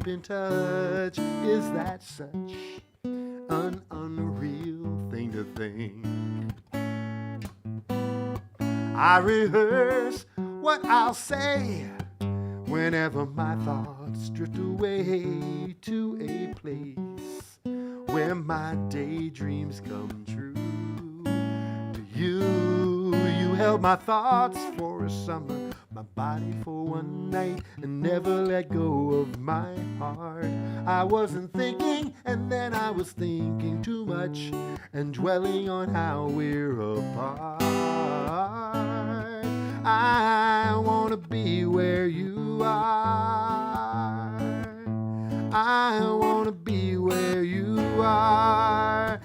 keep in touch. Is that such an unreal thing to think? I rehearse what I'll say whenever my thoughts drift away to a place where my daydreams come true. You held my thoughts for a summer, my body for one night, and never let go of my heart. I wasn't thinking, and then I was thinking too much, and dwelling on how we're apart. I wanna be where you are. I wanna be where you are.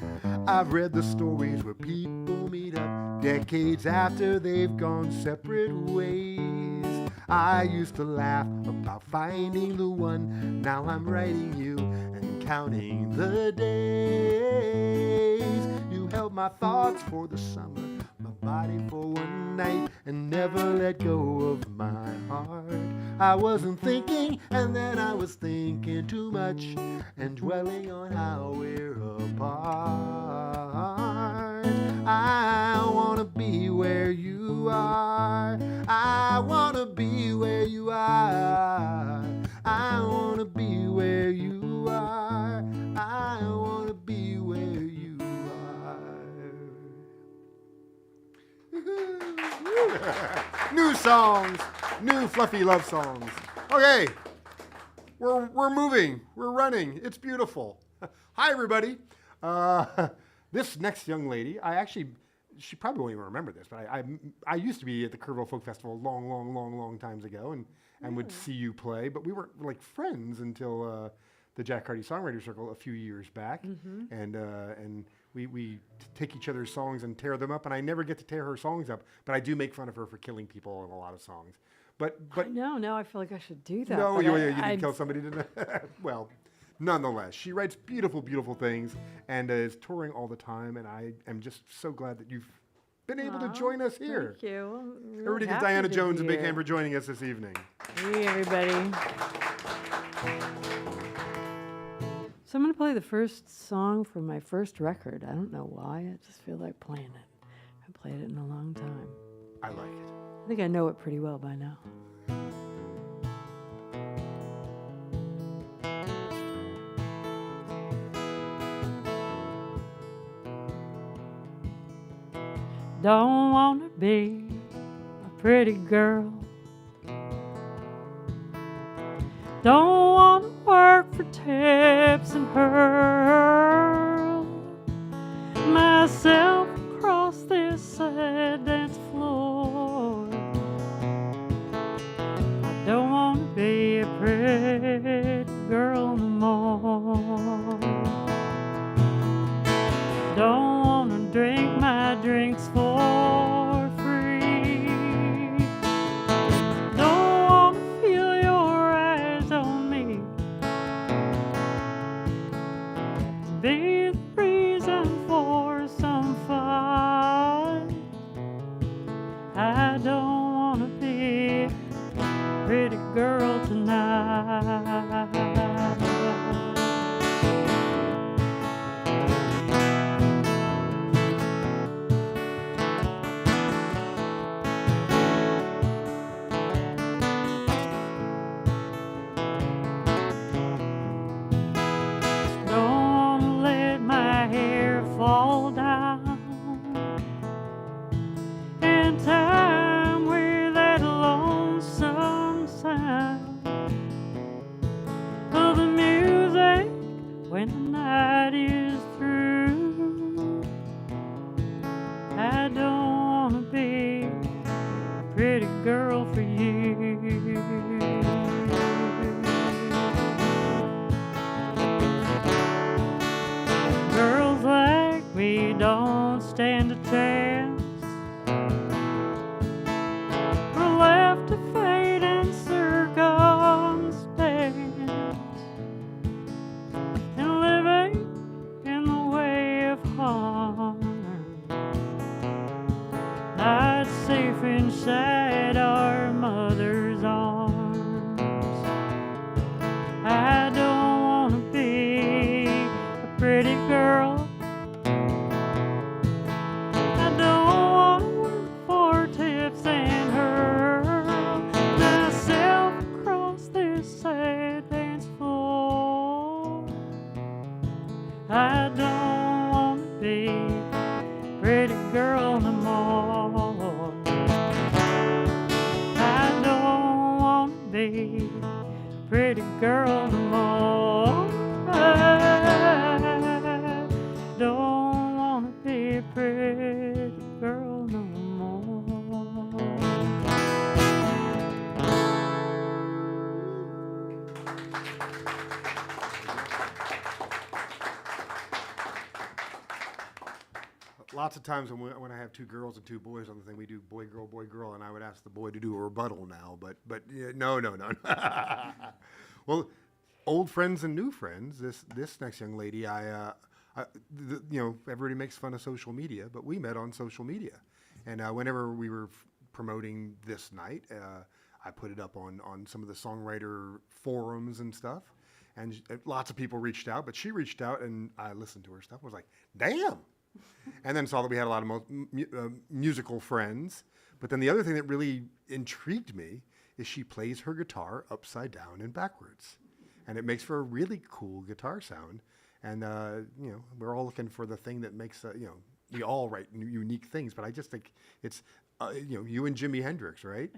I've read the stories where people meet up decades after they've gone separate ways. I used to laugh about finding the one. Now I'm writing you and counting the days. You held my thoughts for the summer, my body for one night, and never let go of my heart. I wasn't thinking, and then I was thinking too much, and dwelling on how we're apart. I wanna be where you are. I wanna be where you are. I wanna be where you are. I wanna be where you are. New songs, new fluffy love songs. Okay, we're moving, we're running. It's beautiful. Hi, everybody. This next young lady, she probably won't even remember this, but I used to be at the Kerrville Folk Festival long times ago, and would see you play, but we weren't like friends until the Jack Hardy Songwriter Circle a few years back, and we take each other's songs and tear them up, and I never get to tear her songs up, but I do make fun of her for killing people in a lot of songs. But no, now I feel like I should do that. No, you didn't kill somebody, didn't I? Well, nonetheless, she writes beautiful, beautiful things and is touring all the time, and I am just so glad that you've been able to join us here. Thank you. Everybody give Diana Jones a big hand for joining us this evening. Hey, everybody. So I'm going to play the first song from my first record. I don't know why. I just feel like playing it. I haven't played it in a long time. I like it. I think I know it pretty well by now. Don't want to be a pretty girl. Don't want to work for tips and hurl myself across this sad dance floor. I don't want to be a pretty girl no more. Don't want to drink my drinks for free. Don't want to feel your eyes on me. Be the reason for some fun. I don't want to be a pretty girl tonight. Don't wanna let I don't want to be a pretty girl no more. I don't want to be a pretty girl no more. I don't want to be a pretty girl no more. Lots of times when I have two girls and two boys on the thing, we do boy, girl, and I would ask the boy to do a rebuttal now, but yeah, no. Well, old friends and new friends. This next young lady, everybody makes fun of social media, but we met on social media, and whenever we were promoting this night, I put it up on some of the songwriter forums and stuff, and lots of people reached out, but she reached out, and I listened to her stuff. I was like, damn. And then saw that we had a lot of musical friends. But then the other thing that really intrigued me is she plays her guitar upside down and backwards. And it makes for a really cool guitar sound. And, we're all looking for the thing that makes, we all write unique things. But I just think it's, you and Jimi Hendrix, right?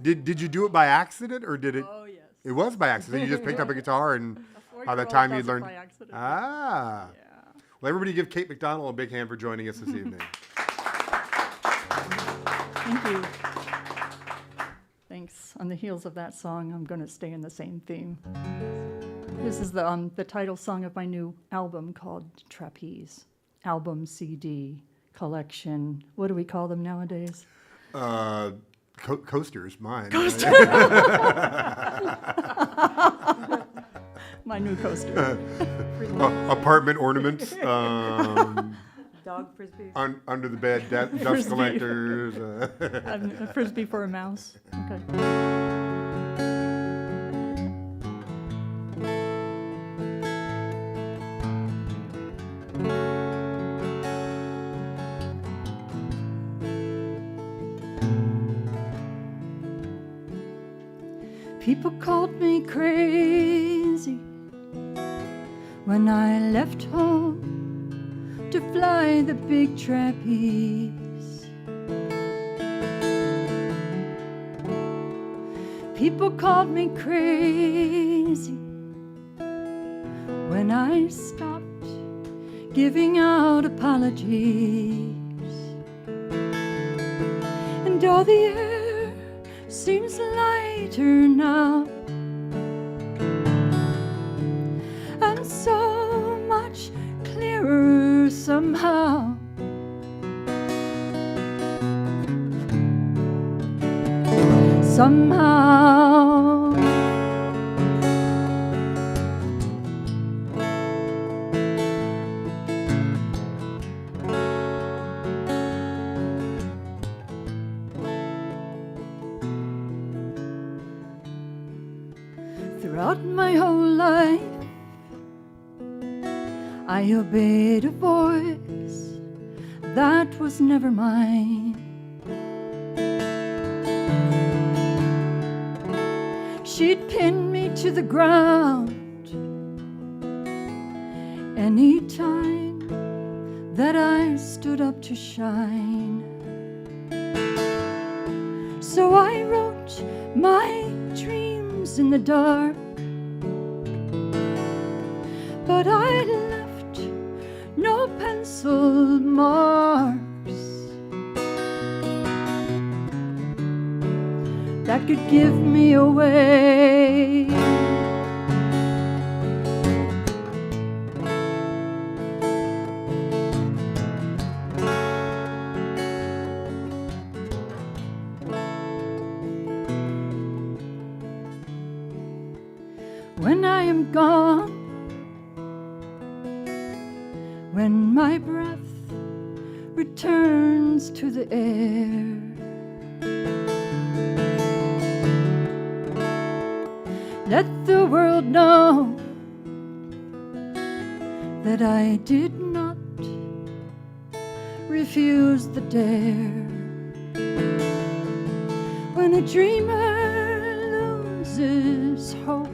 Did you do it by accident or did it? Oh, yes. It was by accident. You just picked up a guitar and by the time you learned. By accident. Ah. Yeah. Well, everybody give Kate McDonald a big hand for joining us this evening. Thank you. Thanks. On the heels of that song, I'm going to stay in the same theme. This is the title song of my new album called Trapeze. Album, CD, collection. What do we call them nowadays? Coasters, mine. Coaster. My new coaster. Apartment ornaments. Dog frisbee. Under the bed, dust Frisbee. collectors. A frisbee for a mouse. Okay. People called me crazy when I left home to fly the big trapeze. People called me crazy when I stopped giving out apologies. And all the air seems lighter now, and so much clearer somehow. Somehow. Throughout my whole life, I obeyed a voice that was never mine. She'd pin me to the ground any time that I stood up to shine. So I wrote my dreams in the dark, but I left no pencil marks that could give me away. When I am gone, when my breath returns to the air, let the world know that I did not refuse the dare. When a dreamer loses hope,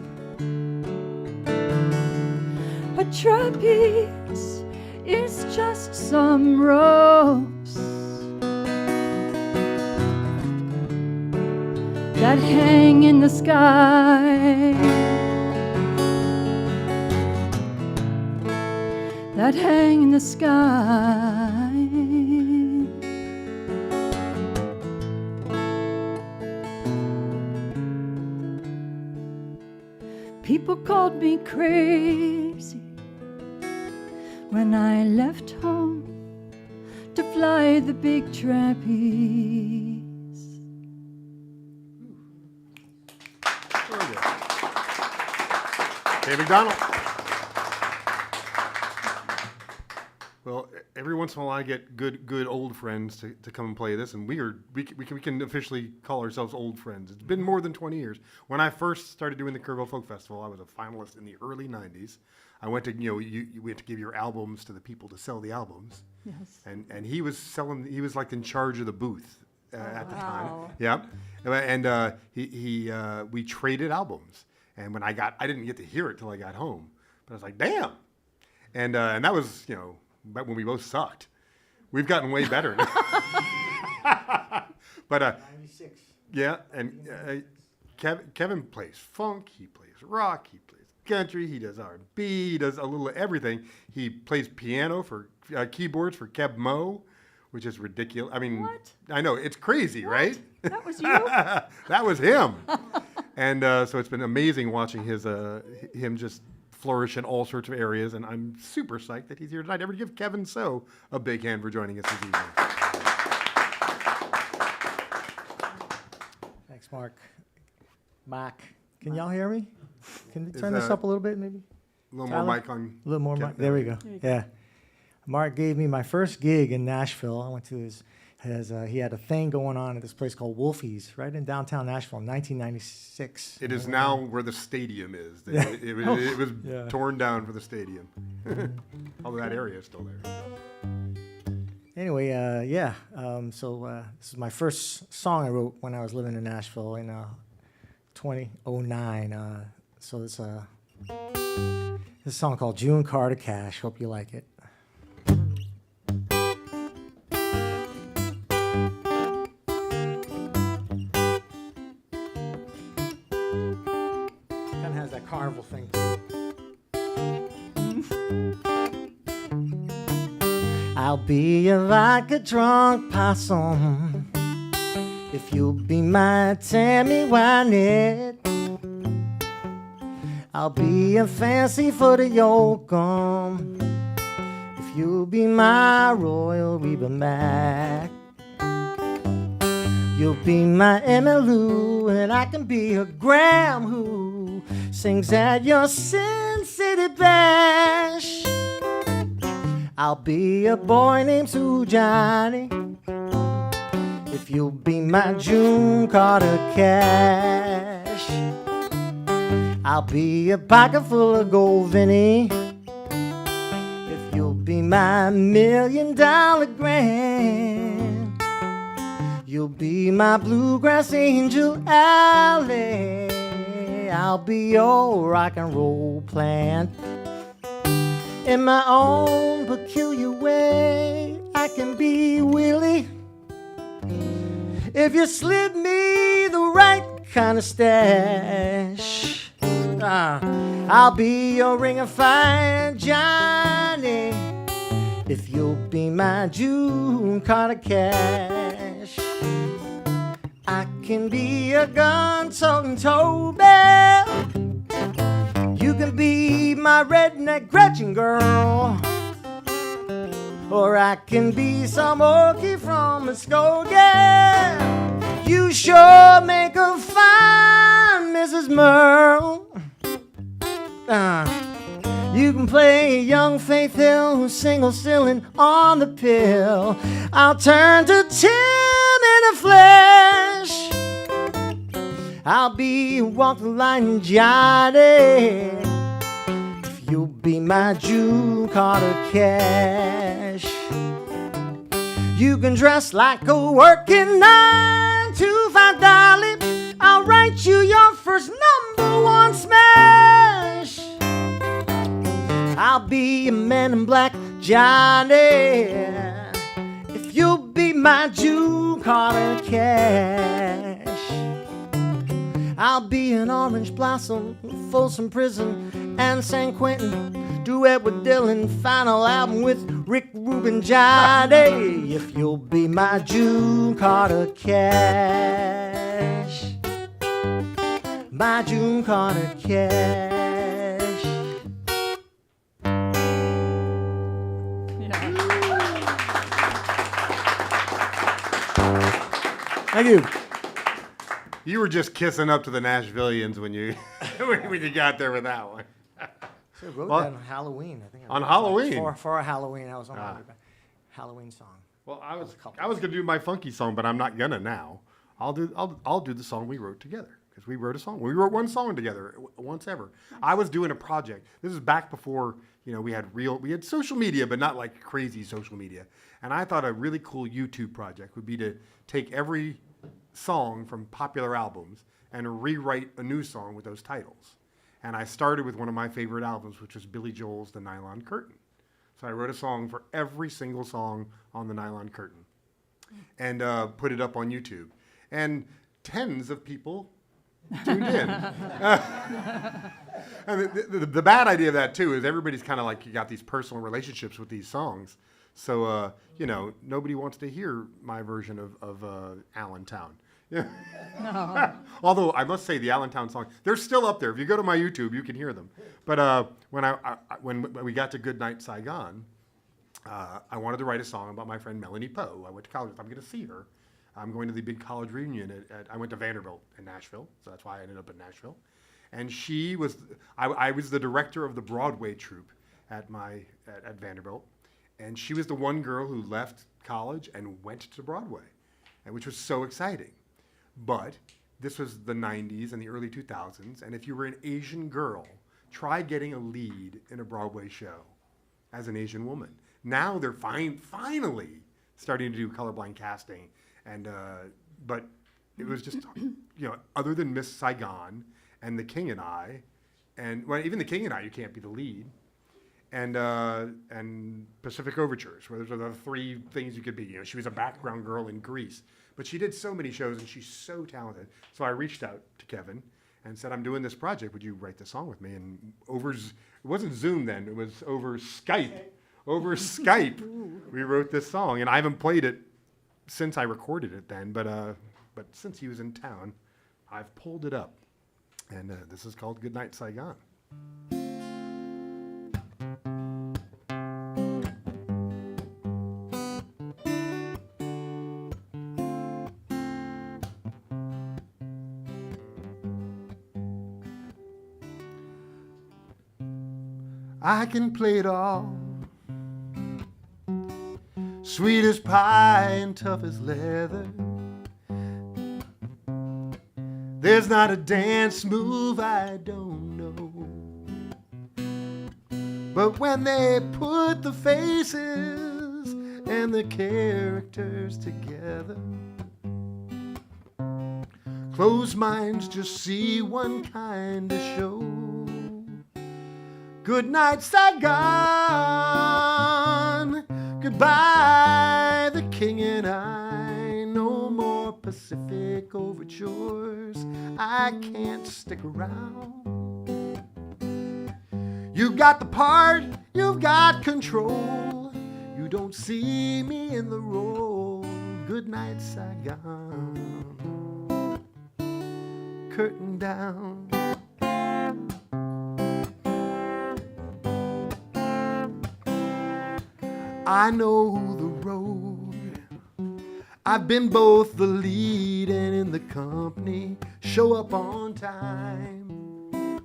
a A trapeze is just some ropes that hang in the sky, that hang in the sky. People called me crazy when I left home to fly the big trapeze. Very good. Hey, McDonald. Well, every once in a while I get good old friends to come and play this, and we can officially call ourselves old friends. It's been more than 20 years. When I first started doing the Kerrville Folk Festival, I was a finalist in the early 90s. I went to, we had to give your albums to the people to sell the albums. Yes. And he was selling, he was like in charge of the booth at the time. Yeah. And we traded albums. And when I didn't get to hear it till I got home, but I was like, damn. And that was, back when we both sucked. We've gotten way better now. But 96. yeah, and Kevin plays funk, he plays rock, he plays country, he does R&B, he does a little of everything. He plays piano for keyboards for Keb Mo, which is ridiculous. I mean, What? I know, it's crazy, right? That was you? That was him. And so it's been amazing watching him just flourish in all sorts of areas, and I'm super psyched that he's here tonight. Ever give Kevin So a big hand for joining us this evening. Thanks, Mark. Mark, can y'all hear me? Can you Is turn this that- up a little bit, maybe? A little Tyler? more mic on. A little more Kevin. mic. There we go. There you go. Yeah. Mark gave me my first gig in Nashville. I went to he had a thing going on at this place called Wolfie's, right in downtown Nashville in 1996. It is now where the stadium is. It was Yeah. torn down for the stadium. Although that area is still there. Anyway, this is my first song I wrote when I was living in Nashville in 2009. So it's this song called June Carter Cash. Hope you like it. Kind of has that carnival thing. I'll be a vodka drunk possum if you'll be my Tammy Wynette. I'll be a fancy for the yokum if you'll be my Royal Reba Mac. You'll be my Emmylou, and I can be a Graham who sings at your Sin City Bash. I'll be a boy named Sue Johnny if you'll be my June Carter Cash. I'll be a pocket full of gold, Vinny, if you'll be my $1 million grand. You'll be my bluegrass angel, Alley. I'll be your rock and roll plant. In my own peculiar way, I can be Willie if you slip me the right kind of stash. I'll be your ring of fire, Johnny, if you'll be my June Carter Cash. I can be a gun-toting Toby. You can be my redneck Gretchen girl, or I can be some Okie from Muskogee. You sure make a fine Mrs. Merle. You can play young Faith Hill who's single still and on the pill. I'll turn to Tim in a flash. I'll be Walk the Line Johnny if you'll be my June Carter Cash. You can dress like a working 9 to 5 dolly. I'll write you your first #1 smash. I'll be a man in black, Johnny, if you'll be my June Carter Cash. I'll be an orange blossom, Folsom Prison, and San Quentin, duet with Dylan, final album with Rick Rubin, Johnny, if you'll be my June Carter Cash. My June Carter Cash. Thank you. You were just kissing up to the Nashvillians when you when you got there with that one. So I wrote Well, that on Halloween. I think I on wrote Halloween? for a Halloween. I was on a Halloween song. Well, I was gonna do my funky song, but I'm not gonna now. I'll do the song we wrote together because we wrote a song. We wrote one song together once ever. I was doing a project. This is back before we had social media, but not like crazy social media. And I thought a really cool YouTube project would be to take every song from popular albums and rewrite a new song with those titles. And I started with one of my favorite albums, which was Billy Joel's The Nylon Curtain. So I wrote a song for every single song on The Nylon Curtain and put it up on YouTube. And tens of people tuned in. And the bad idea of that, too, is everybody's kind of like, you got these personal relationships with these songs. So, nobody wants to hear my version of Allentown. Yeah. No. Although I must say the Allentown song, they're still up there. If you go to my YouTube, you can hear them. But when we got to Goodnight Saigon, I wanted to write a song about my friend Melanie Poe. I went to college with. I'm going to see her. I'm going to the big college reunion. I went to Vanderbilt in Nashville, so that's why I ended up in Nashville. And she was, I was the director of the Broadway troupe at Vanderbilt. And she was the one girl who left college and went to Broadway, which was so exciting. But this was the 90s and the early 2000s, and if you were an Asian girl, try getting a lead in a Broadway show as an Asian woman. Now they're finally starting to do colorblind casting, and but it was just, other than Miss Saigon and The King and I, and even The King and I, you can't be the lead. And Pacific Overtures, where those are the three things you could be. She was a background girl in Grease, but she did so many shows, and she's so talented. So I reached out to Kevin and said, "I'm doing this project. Would you write the song with me?" And it wasn't Zoom then; it was over Skype. Over Skype, we wrote this song, and I haven't played it since I recorded it then. But since he was in town, I've pulled it up, and this is called "Goodnight Saigon." I can play it all, sweet as pie and tough as leather. There's not a dance move I don't know. But when they put the faces and the characters together, closed minds just see one kind of show. Good night, Saigon. Goodbye, the king and I. No more Pacific overtures. I can't stick around. You got the part, you've got control. You don't see me in the role. Good night, Saigon. Curtain down. I know the road. I've been both the lead and in the company. Show up on time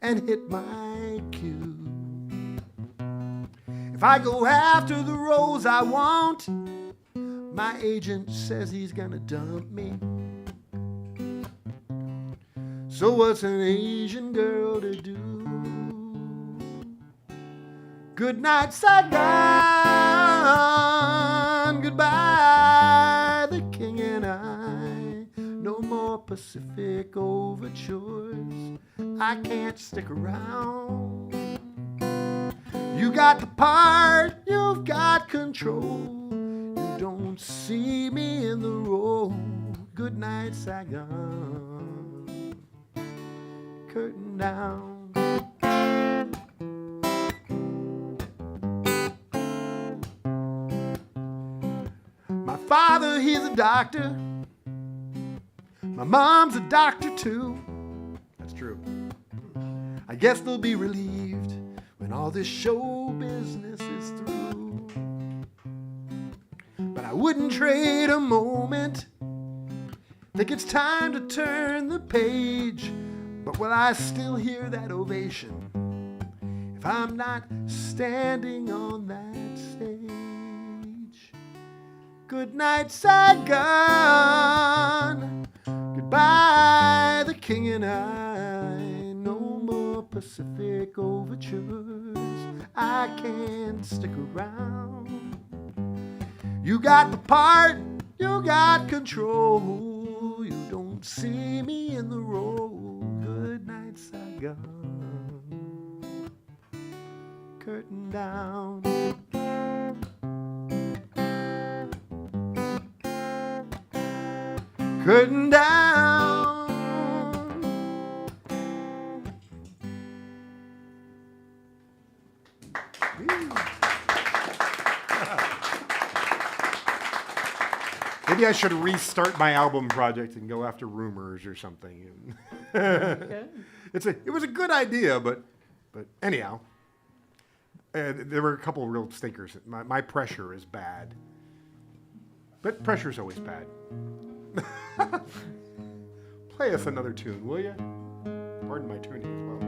and hit my cue. If I go after the roles I want, my agent says he's gonna dump me. So what's an Asian girl to do? Good night, Saigon. Goodbye, the king and I. No more Pacific overtures. I can't stick around. You got the part, you've got control. You don't see me in the road. Good night, Saigon. Curtain down. My father, he's a doctor. My mom's a doctor too. That's true. I guess they'll be relieved when all this show business is through. But I wouldn't trade a moment. Think it's time to turn the page. But will I still hear that ovation if I'm not standing on that stage? Good night, Saigon. Goodbye, the king and I. No more Pacific overtures. I can't stick around. You got the part, you got control. You don't see me in the road. Good night, Saigon. Curtain down. Curtain down. Maybe I should restart my album project and go after Rumors or something. Okay. It was a good idea, but anyhow, there were a couple of real stinkers. My pressure is bad, but pressure's always bad. Play us another tune, will you? Pardon my tuning as well.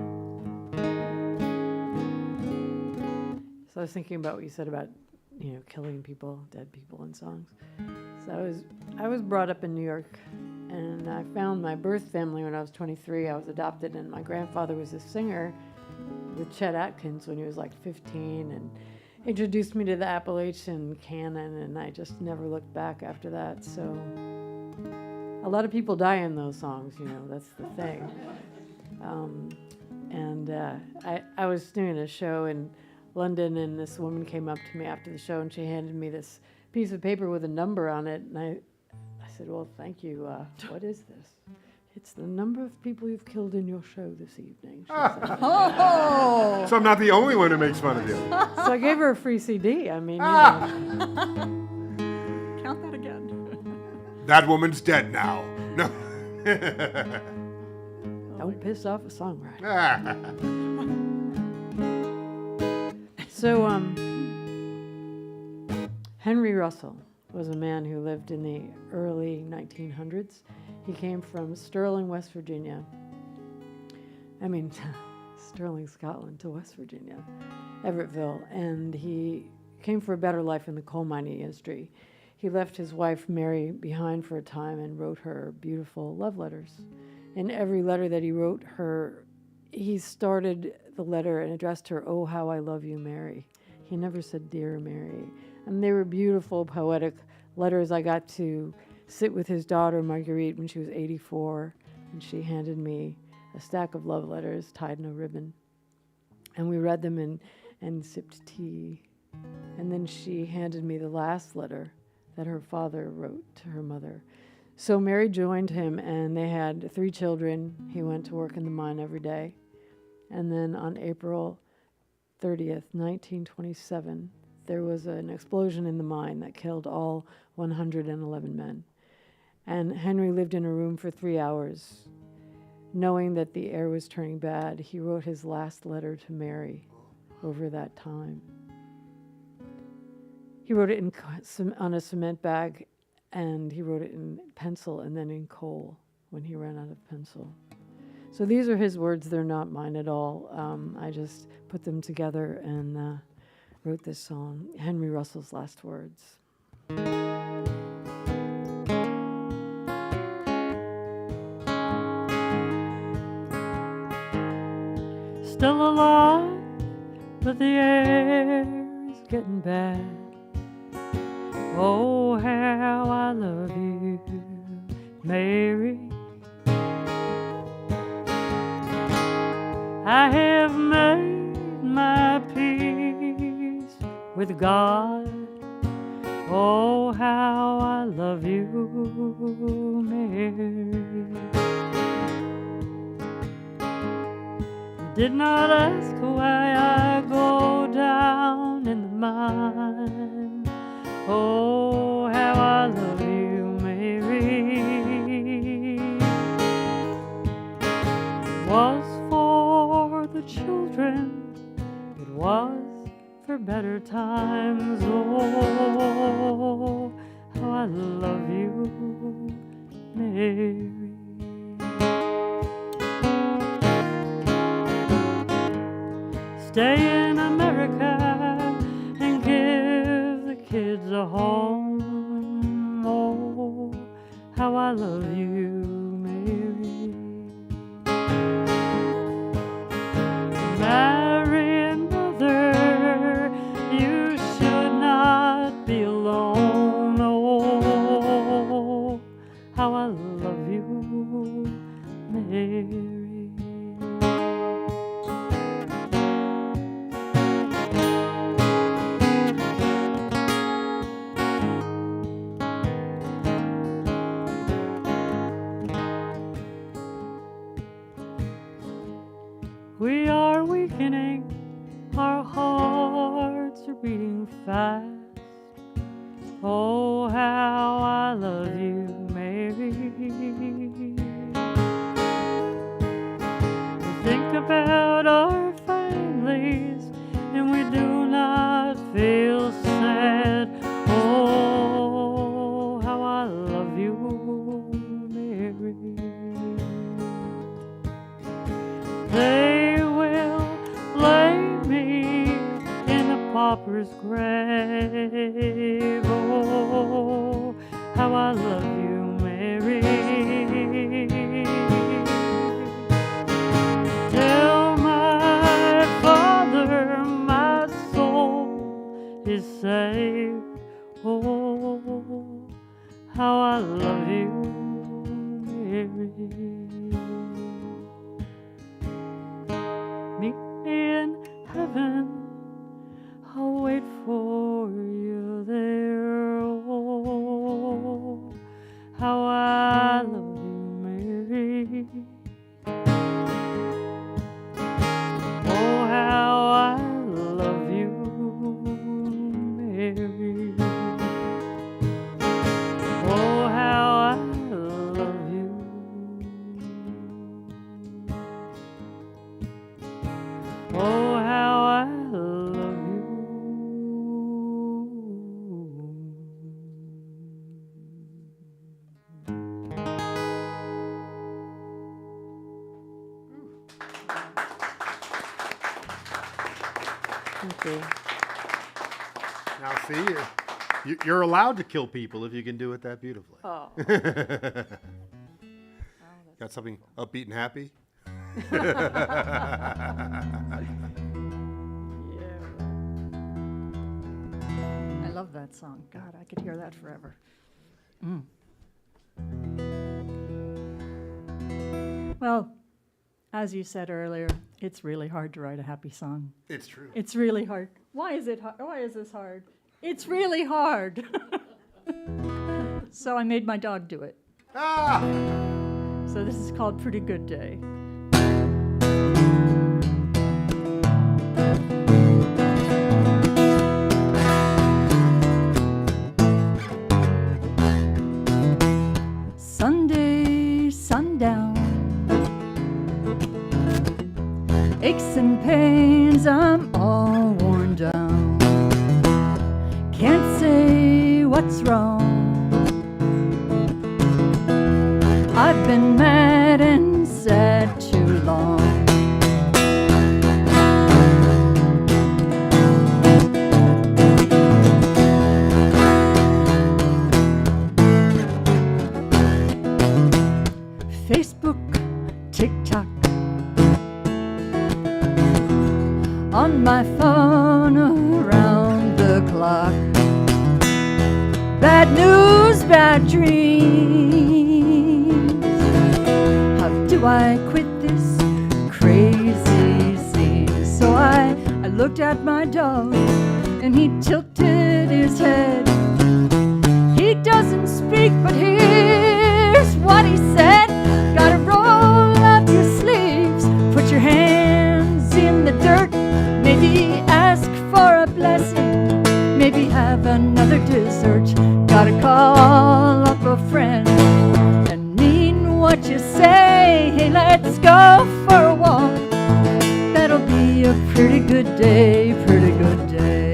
So I was thinking about what you said about, killing people, dead people in songs. So I was brought up in New York, and I found my birth family when I was 23. I was adopted, and my grandfather was a singer with Chet Atkins when he was like 15, and introduced me to the Appalachian canon, and I just never looked back after that. So a lot of people die in those songs, that's the thing. I was doing a show in London, and this woman came up to me after the show, and she handed me this piece of paper with a number on it, and I said, well, thank you. What is this? It's the number of people you've killed in your show this evening. She said. Oh! So I'm not the only one who makes fun of you. So I gave her a free CD. I mean, Count that again. That woman's dead now. No. don't piss off a songwriter. Ah. So, Henry Russell was a man who lived in the early 1900s. He came from Sterling, West Virginia. Sterling, Scotland to West Virginia, Everettville. And he came for a better life in the coal mining industry. He left his wife, Mary, behind for a time and wrote her beautiful love letters. In every letter that he wrote her, he started the letter and addressed her, "Oh, how I love you, Mary." He never said, "Dear Mary." And they were beautiful, poetic letters. I got to sit with his daughter, Marguerite, when she was 84, and she handed me a stack of love letters tied in a ribbon. And we read them and sipped tea. And then she handed me the last letter that her father wrote to her mother. So Mary joined him, and they had 3 children. He went to work in the mine every day. And then on April 30th, 1927, there was an explosion in the mine that killed all 111 men. And Henry lived in a room for 3 hours. Knowing that the air was turning bad, he wrote his last letter to Mary over that time. He wrote it on a cement bag, and he wrote it in pencil and then in coal when he ran out of pencil. So these are his words. They're not mine at all. I just put them together and wrote this song, Henry Russell's last words. Still alive, but the air is getting bad. Oh, how I love you, Mary. I have made my peace with God. Oh, how I love you, Mary. You did not ask why I go down in the mine. Oh, how I love you, Mary. It was for the children, it was for better times. Oh, how I love you, Mary. Stay in America and give the kids a home. Oh, how I love you, Mary. Marry another, you should not be alone. Oh, how I love you, Mary. We are weakening, our hearts are beating fast. Oh, how I love you, Mary. We think about our families and we do not feel sad. Oh, how I love you, Mary. They will lay me in a pauper's grave. Oh, how I love you, Mary. Tell my Father my soul is saved. Oh, how I love you, Mary. Meet me in heaven, I'll wait for you there. Oh, how I love you, Mary. Oh, how I love you, Mary. Oh, how I love you. Oh, how I love you. Thank you. Now, see, you're allowed to kill people if you can do it that beautifully. Oh. Got something upbeat and happy? I love that song. God, I could hear that forever. Well, as you said earlier, it's really hard to write a happy song. It's true. It's really hard. Why is it hard? Why is this hard? It's really hard. So I made my dog do it. Ah! So this is called Pretty Good Day. Sunday sundown, aches and pains, I'm all worn down. Can't say what's wrong. I've been mad and sad too long. Facebook, TikTok, on my phone around the clock. Bad news, bad dreams. How do I quit this crazy scene? So I looked at my dog and he tilted his head. He doesn't speak, but here's what he said. Gotta roll up your sleeves, put your hands in the dirt, maybe ask for a blessing, maybe have another dessert. Gotta call up a friend and mean what you say. Hey, let's go for a walk. That'll be a pretty good day, pretty good day.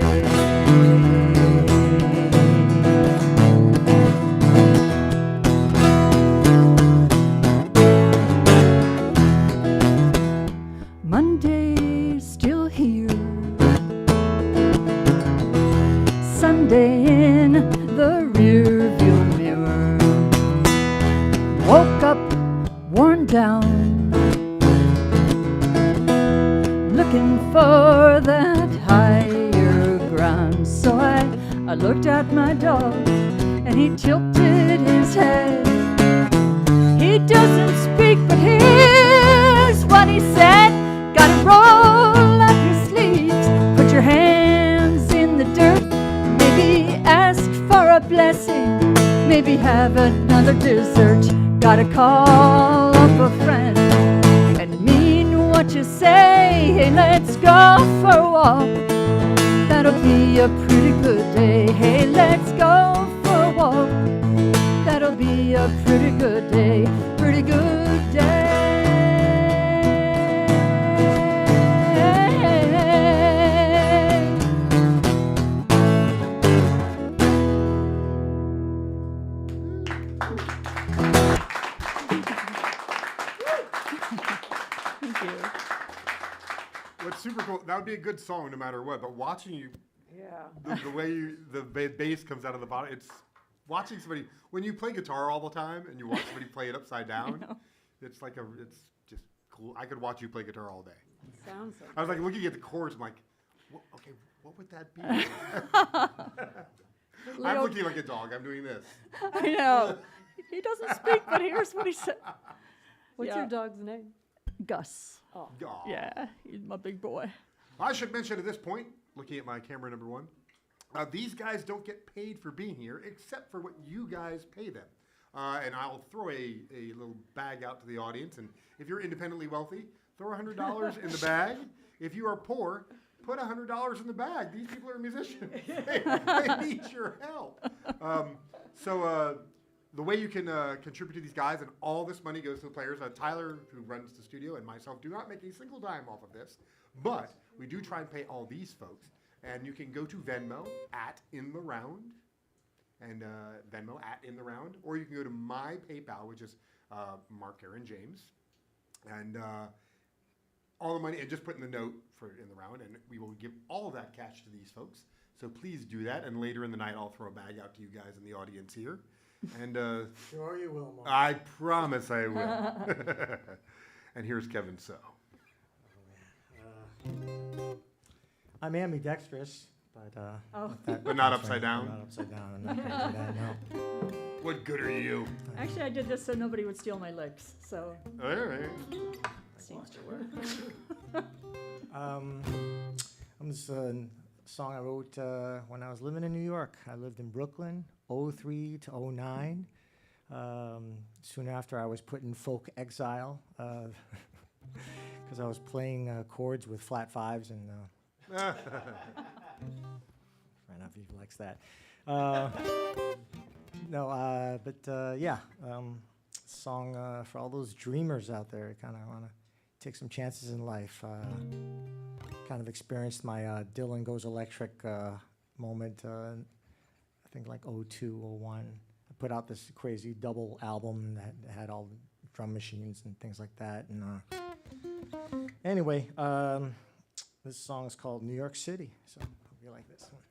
Monday's still here, Sunday in the rearview mirror. Woke up worn down, looking for that higher ground. So I looked at my dog and he tilted his head. He doesn't speak, but here's what he said. Gotta roll up your sleeves, put your hands in the dirt, maybe ask for a blessing, maybe have another dessert. Gotta call up a friend and mean what you say. Hey, let's go for a walk. That'll be a pretty good day. Hey, let's go for a walk. That'll be a pretty good day, pretty good day. Thank you. What's super cool, that would be a good song no matter what, but watching you, Yeah. the way the bass comes out of the bottom, it's watching somebody, when you play guitar all the time and you watch somebody play it upside down, it's just cool. I could watch you play guitar all day. Sounds like I was like looking at the chords, I'm like, okay, what would that be? I'm Leo- looking like a dog, I'm doing this. I know. He doesn't speak, but here's what he said. What's Yeah. your dog's name? Gus. Oh. Aw. Yeah, he's my big boy. I should mention at this point, looking at my camera number one, these guys don't get paid for being here except for what you guys pay them. And I'll throw a little bag out to the audience. And if you're independently wealthy, throw $100 in the bag. If you are poor, put $100 in the bag. These people are musicians. They need your help. So the way you can contribute to these guys, and all this money goes to the players. Tyler, who runs the studio, and myself do not make a single dime off of this, but we do try and pay all these folks. And you can go to Venmo at In the Round, and Venmo at In the Round, or you can go to my PayPal, which is Mark Aaron James, and all the money, and just put in the note for In the Round, and we will give all of that cash to these folks. So please do that, and later in the night, I'll throw a bag out to you guys in the audience here. And Sure you will, Mark. I promise I will. And here's Kevin So. I'm ambidextrous, but But not upside down? Not upside down. I'm not gonna do that, no. What good are you? Actually, I did this so nobody would steal my licks, so All right. seems to work. This is a song I wrote when I was living in New York. I lived in Brooklyn, 03 to 09. Soon after, I was put in folk exile because I was playing chords with flat fives, and fair enough, he likes that. Song for all those dreamers out there who kind of want to take some chances in life. Kind of experienced my Dylan Goes Electric moment, I think like 02, 01. I put out this crazy double album that had all the drum machines and things like that. And anyway, this song is called New York City, so hope you like this one.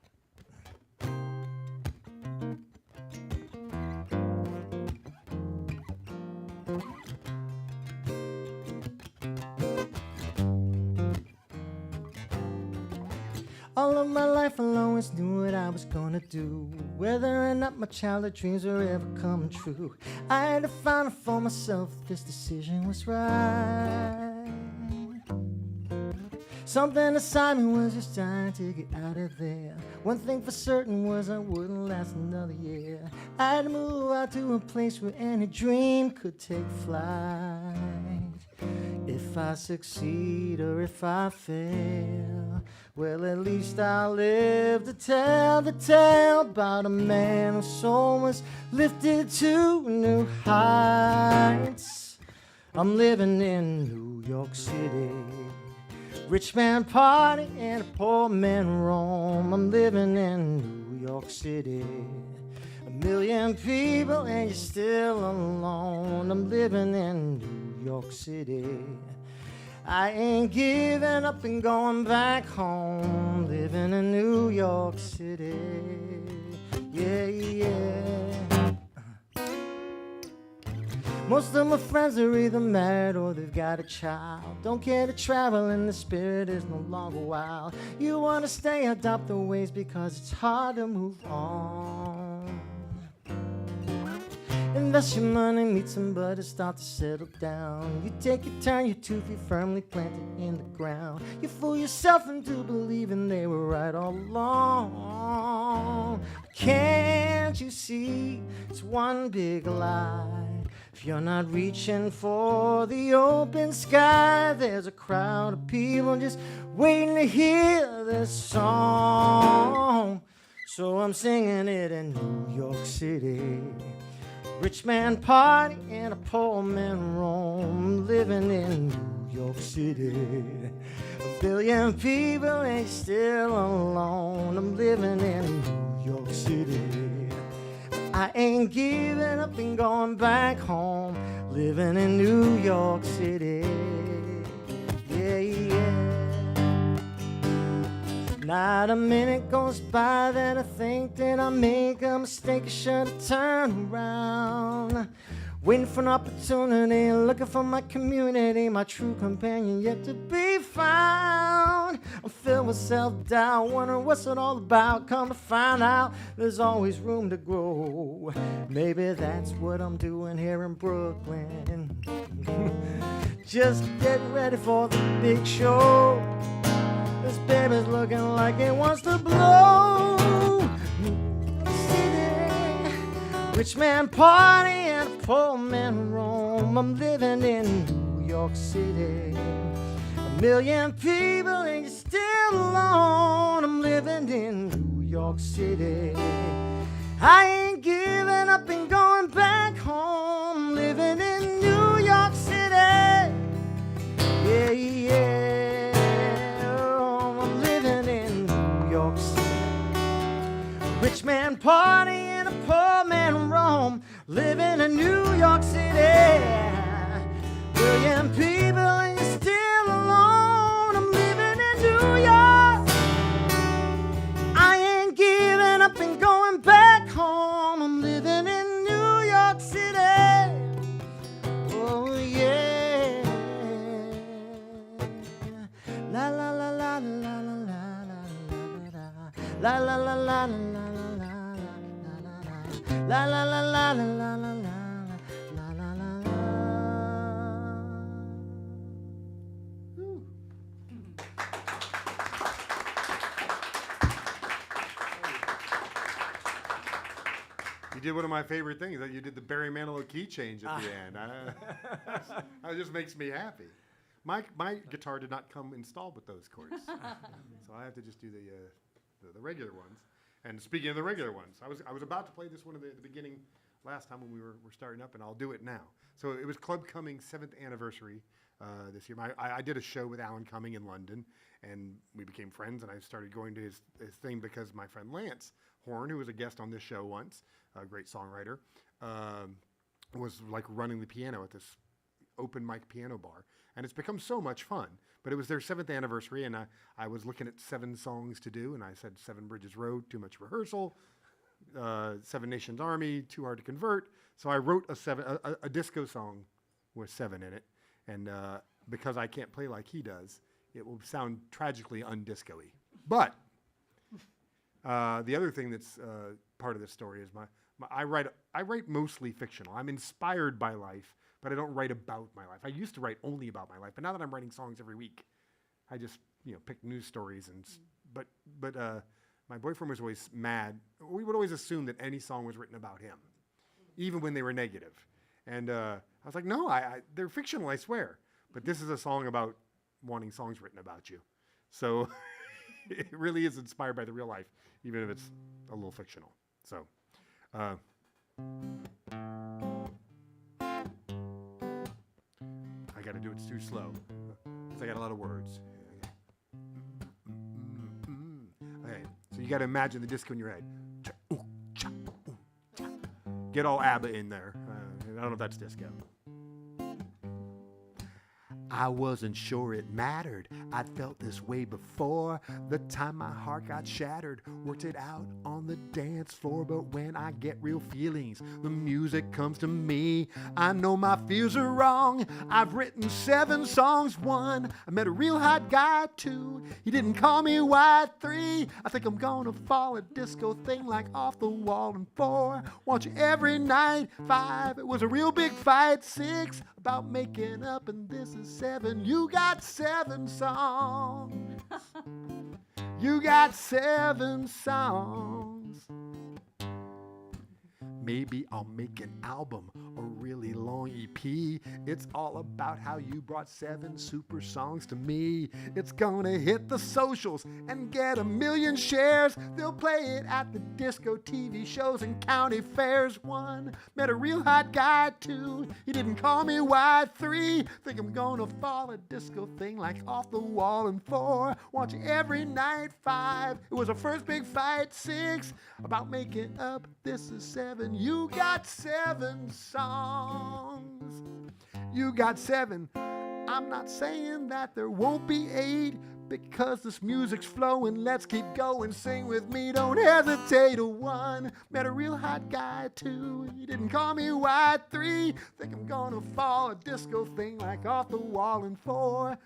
All of my life I always knew what I was gonna do, whether or not my childhood dreams were ever coming true. I had to find out for myself if this decision was right. Something inside me was just trying to get out of there. One thing for certain was I wouldn't last another year. I had to move out to a place where any dream could take flight. If I succeed or if I fail, well, at least I'll live to tell the tale about a man whose soul was lifted to new heights. I'm living in New York City. Rich man party and a poor man roam. I'm living in New York City. A million people and you're still alone. I'm living in New York City. I ain't giving up and going back home. Living in New York City. Yeah, yeah. Most of my friends are either married or they've got a child. Don't care to travel and the spirit is no longer wild. You want to stay, adopt the ways because it's hard to move on. Invest your money, meet somebody, start to settle down. You take your turn, your 2 feet firmly planted in the ground. You fool yourself into believing they were right all along. Can't you see it's one big lie? If you're not reaching for the open sky, there's a crowd of people just waiting to hear this song. So I'm singing it in New York City. Rich man party and a poor man roam. Living in New York City. A billion people ain't still alone. I'm living in New York City. I ain't giving up and going back home. Living in New York City. Yeah, yeah. Not a minute goes by that I think that I make a mistake. I should have turned around. Waiting for an opportunity, looking for my community, my true companion yet to be found. I'm filled with self-doubt, wondering what's it all about. Come to find out, there's always room to grow. Maybe that's what I'm doing here in Brooklyn. Just getting ready for the big show. This baby's looking like it wants to blow. City, rich man party and a poor man roam. I'm living in New York City. A million people and you're still alone. I'm living in New York City. I ain't giving up and going back home. Living in New York City. Yeah, yeah. Rich man party and a poor man roam. Living in New York City. Billion people and you're still alone. I'm living in New York. I ain't giving up and going back home. I'm living in New York City. Oh yeah. La la la la la la la la la la la la la. La la la la la la la la la la la la. You did one of my favorite things. That you did the Barry Manilow key change at the end. That just makes me happy. My guitar did not come installed with those chords, so I have to just do the regular ones. And speaking of the regular ones, I was about to play this one at the beginning last time when we were starting up, and I'll do it now. So it was Club Cummings' 7th anniversary this year. I did a show with Alan Cumming in London, and we became friends, and I started going to his thing because my friend Lance Horn, who was a guest on this show once, a great songwriter, was like running the piano at this open mic piano bar. And it's become so much fun. But it was their 7th anniversary, and I was looking at 7 songs to do, and I said 7 Bridges Road, too much rehearsal, 7 Nations Army, too hard to convert. So I wrote a disco song with 7 in it, and because I can't play like he does, it will sound tragically undisco-y. But the other thing that's part of this story is I write mostly fictional. I'm inspired by life, but I don't write about my life. I used to write only about my life, but now that I'm writing songs every week, pick news stories but my boyfriend was always mad. We would always assume that any song was written about him, even when they were negative. And I was like, no, they're fictional, I swear. But this is a song about wanting songs written about you. So it really is inspired by the real life, even if it's a little fictional. So I got to do it too slow because I got a lot of words. Okay, so you got to imagine the disco in your head. Get all ABBA in there. I don't know if that's disco. I wasn't sure it mattered. I'd felt this way before. The time my heart got shattered, worked it out on the dance floor. But when I get real feelings, the music comes to me. I know my feels are wrong. I've written 7 songs. 1, I met a real hot guy. 2, he didn't call me why. 3, I think I'm gonna fall. A disco thing like off the wall. And 4, want you every night. 5, it was a real big fight. 6, about making up, and this is 7. You got 7 songs. You got 7 songs. Maybe I'll make an album, a really long EP. It's all about how you brought 7 super songs to me. It's gonna hit the socials and get 1 million shares. They'll play it at the disco TV shows and county fairs. 1, met a real hot guy. 2, he didn't call me why. 3, think I'm gonna fall. A disco thing like off the wall. And 4, want you every night. 5, it was our first big fight. 6, about making up. This is 7. You got 7 songs. You got 7. I'm not saying that there won't be 8, because this music's flowing. Let's keep going. Sing with me. Don't hesitate. 1, met a real hot guy. 2, he didn't call me why. 3, think I'm gonna fall. A disco thing like off the wall. And 4,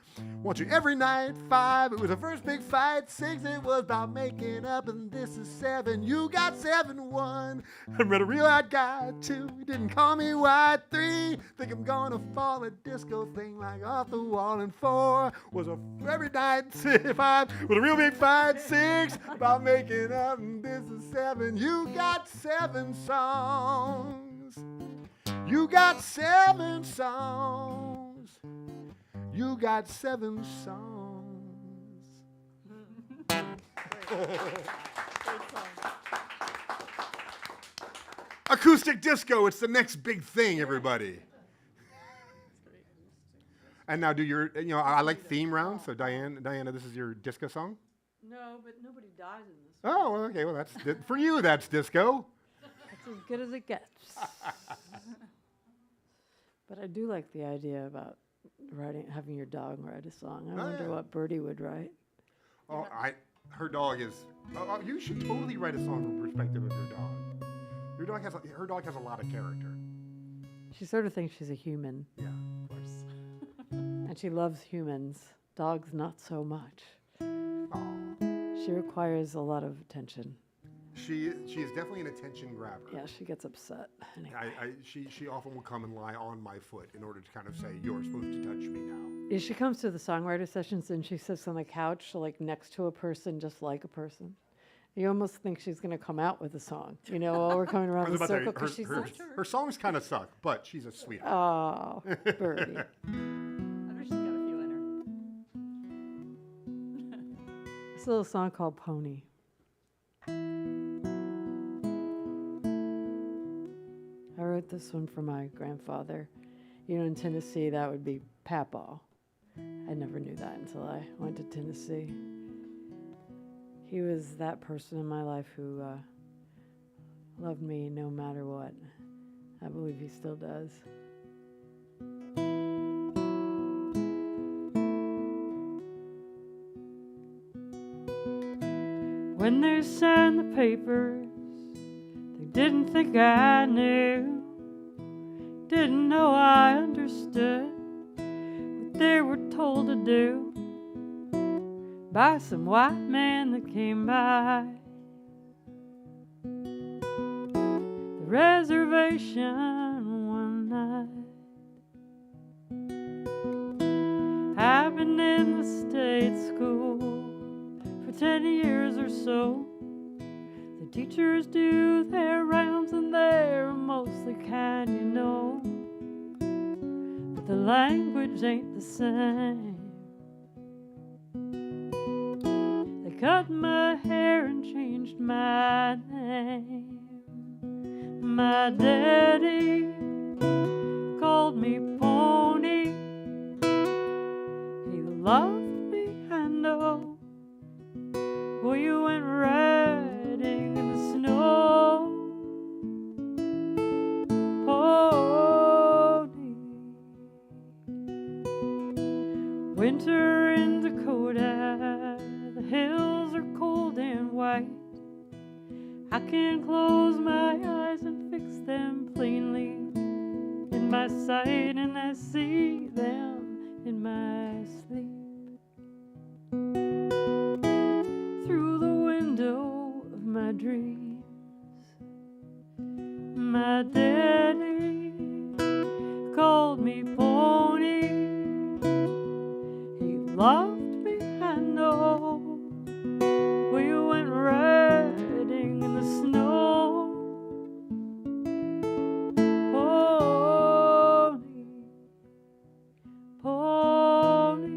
want you every night. 5, it was the first big fight. 6, it was about making up. And this is 7. You got 7. 1, I met a real hot guy. 2, he didn't call me why. 3, think I'm gonna fall. A disco thing like off the wall. And 4, was a every night. 5, with a real big fight. 6, about making up. And this is 7. You got 7 songs. You got 7 songs. You got 7 songs. Acoustic disco, it's the next big thing, everybody. And now do your, I like theme rounds. So Diana, this is your disco song? No, but nobody dies in this one. Oh, okay. Well, that's for you. That's disco. That's as good as it gets. But I do like the idea about having your dog write a song. I wonder what Birdie would write. Oh, her dog is. Oh, you should totally write a song from the perspective of your dog. Her dog has a lot of character. She sort of thinks she's a human. Yeah, of course. And she loves humans. Dogs, not so much. Oh. She requires a lot of attention. She is definitely an attention grabber. Yeah, she gets upset. Anyway. She often will come and lie on my foot in order to kind of say, you're supposed to touch me now. Yeah, she comes to the songwriter sessions and she sits on the couch, like next to a person, just like a person. You almost think she's going to come out with a song, while we're coming around the circle. Her songs kind of suck, but she's a sweetheart. Oh, Birdie. I bet she's got a few in her. It's a little song called Pony. I wrote this one for my grandfather. In Tennessee, that would be Papaw. I never knew that until I went to Tennessee. He was that person in my life who loved me no matter what. I believe he still does. When they signed the papers, they didn't think I knew, didn't know I understood what they were told to do by some white man that came by the reservation one night. I've been in the state school for 10 years or so. The teachers do their rounds and they're mostly kind, you know. But the language ain't the same. They cut my hair and changed my name. My daddy called me Pony. He loved me, I know. We went riding in the snow. Pony. Winter in Dakota, the hills are cold and white. I can close my eyes and fix them plainly in my sight, and I see them in my sleep. Through the window of my dreams, my daddy called me Pony. He loved me, I know. We went riding in the snow. Pony, pony.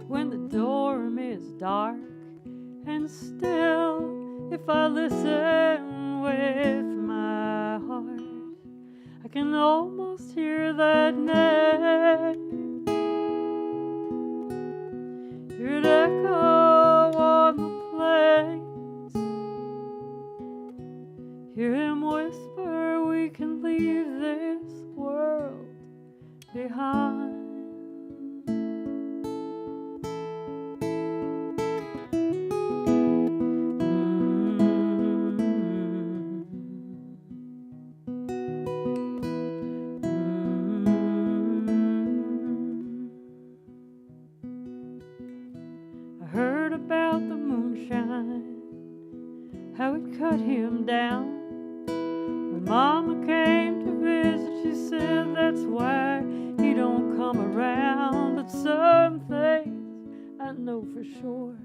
When the dorm is dark and still, if I listen with my heart, I can almost hear that name. Hear it echo on the plains. Hear him whisper, we can leave this world behind. I heard about the moonshine, how it cut him down. When Mama came to visit, she said that's why he don't come around. But some things I know for sure,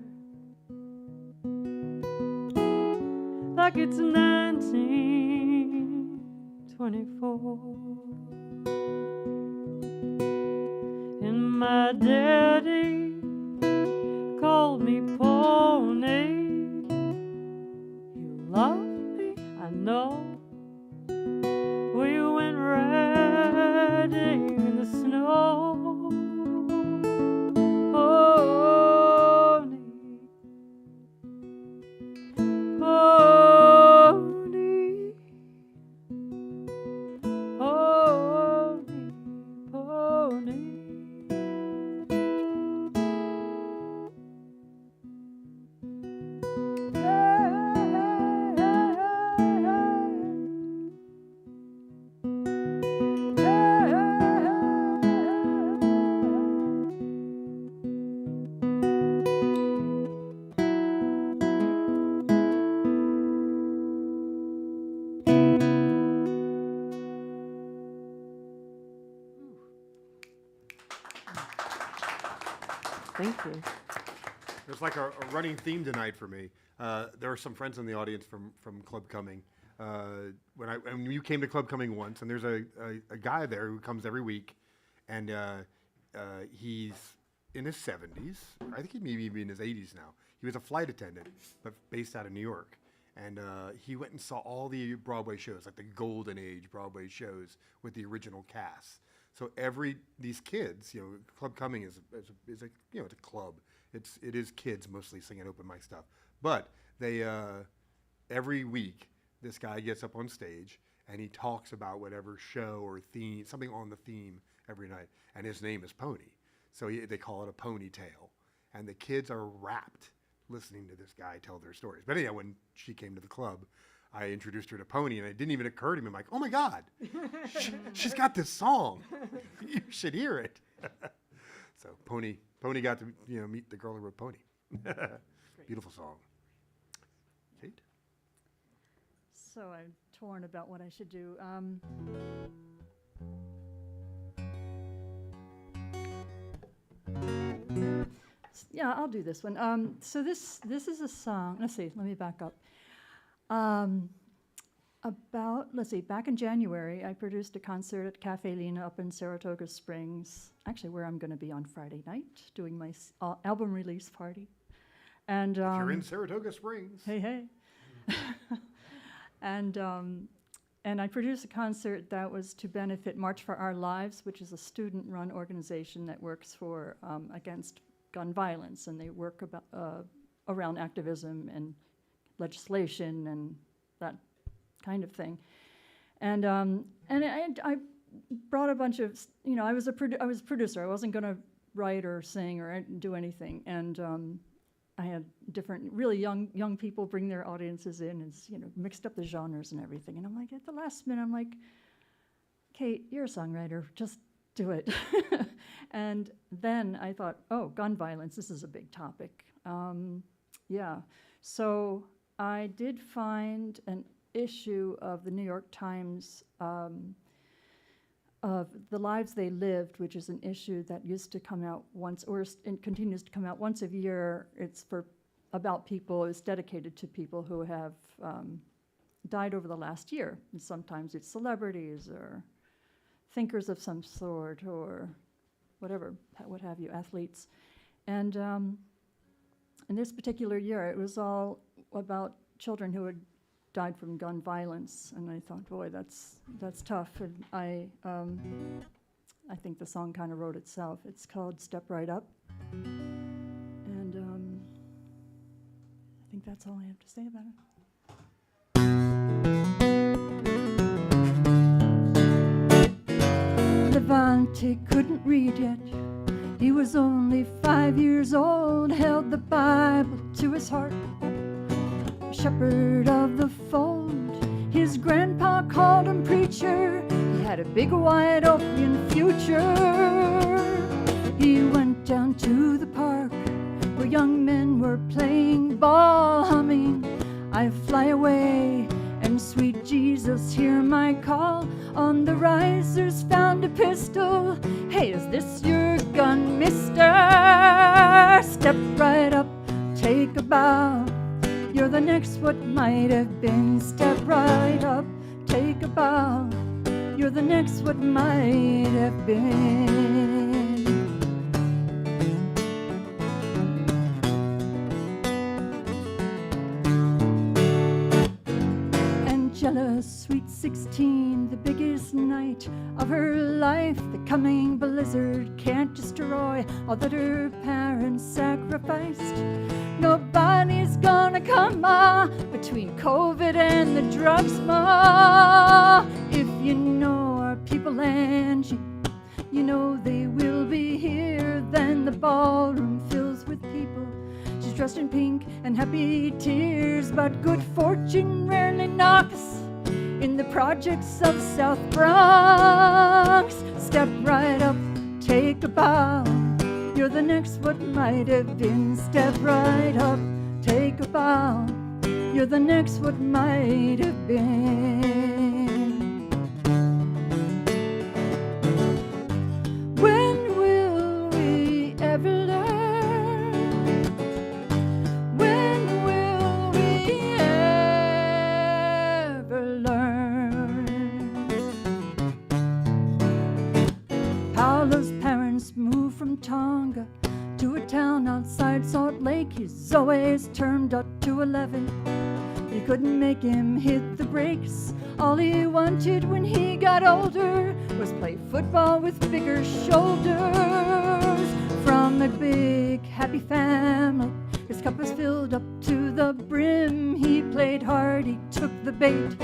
like it's 1924, and my daddy called me Pony. He loved me, I know. We went riding in the snow. Pony, pony, pony, pony. Thank you. There's like a running theme tonight for me. There are some friends in the audience from Club Cumming. When you came to Club Cumming once, and there's a guy there who comes every week, and he's in his 70s. I think he may be in his 80s now. He was a flight attendant, but based out of New York. And he went and saw all the Broadway shows, like the Golden Age Broadway shows with the original cast. So these kids, Club Cumming is a it's a club. It is kids mostly singing open mic stuff. But they every week this guy gets up on stage and he talks about whatever show or theme, something on the theme every night. And his name is Pony, so they call it a ponytail. And the kids are rapt listening to this guy tell their stories. But anyhow, when she came to the club, I introduced her to Pony, and it didn't even occur to me. I'm like, oh my God, she's got this song. You should hear it. So Pony got to meet the girl who wrote Pony. Beautiful song. Kate? So I'm torn about what I should do. Yeah, I'll do this one. So this is a song. Let's see. Let me back up. Back in January, I produced a concert at Cafe Lena up in Saratoga Springs, actually where I'm going to be on Friday night, doing my album release party. And If you're in Saratoga Springs. hey. And I produced a concert that was to benefit March for Our Lives, which is a student-run organization that works for against gun violence, and they work around activism and legislation and that kind of thing. And I brought a bunch of, I was a producer. I wasn't going to write or sing or do anything, and I had different, really young people bring their audiences in, and mixed up the genres and everything. And I'm like, at the last minute, I'm like, Kate, you're a songwriter, just do it. And then I thought, oh, gun violence, this is a big topic. So I did find an issue of the New York Times of The Lives They Lived, which is an issue that used to come out once, and continues to come out once a year. It's it's dedicated to people who have died over the last year. And sometimes it's celebrities or thinkers of some sort or whatever, what have you, athletes. And in this particular year, it was all about children who had died from gun violence, and I thought, boy, that's tough. And I think the song kind of wrote itself. It's called "Step Right Up," and I think that's all I have to say about it. Levante couldn't read yet. He was only 5 years old, held the Bible to his heart. Shepherd of the fold, his grandpa called him preacher. He had a big wide open future. He went down to the park where young men were playing ball, humming, I fly away, and sweet Jesus, hear my call. On the risers found a pistol. Hey, is this your gun, mister? Step right up, take a bow. You're the next what might have been. Step right up, take a bow. You're the next what might have been. Angela, sweet 16, the biggest night of her life. The coming blizzard can't destroy all that her parents sacrificed. Nobody's gonna come between COVID and the drugs, ma. If you know our people, Angie, you know they will be here. Then the ballroom fills with people. She's dressed in pink and happy tears, but good fortune rarely knocks in the projects of South Bronx. Step right up, take a bow. You're the next what might have been. Step right up, take a bow. You're the next what might have been. When will we ever learn? When will we ever learn? Paolo's parents moved from Tonga to a town outside Salt Lake. He's always turned up to 11. You couldn't make him hit the brakes. All he wanted when he got older was play football with bigger shoulders. From a big happy family, his cup was filled up to the brim. He played hard, he took the bait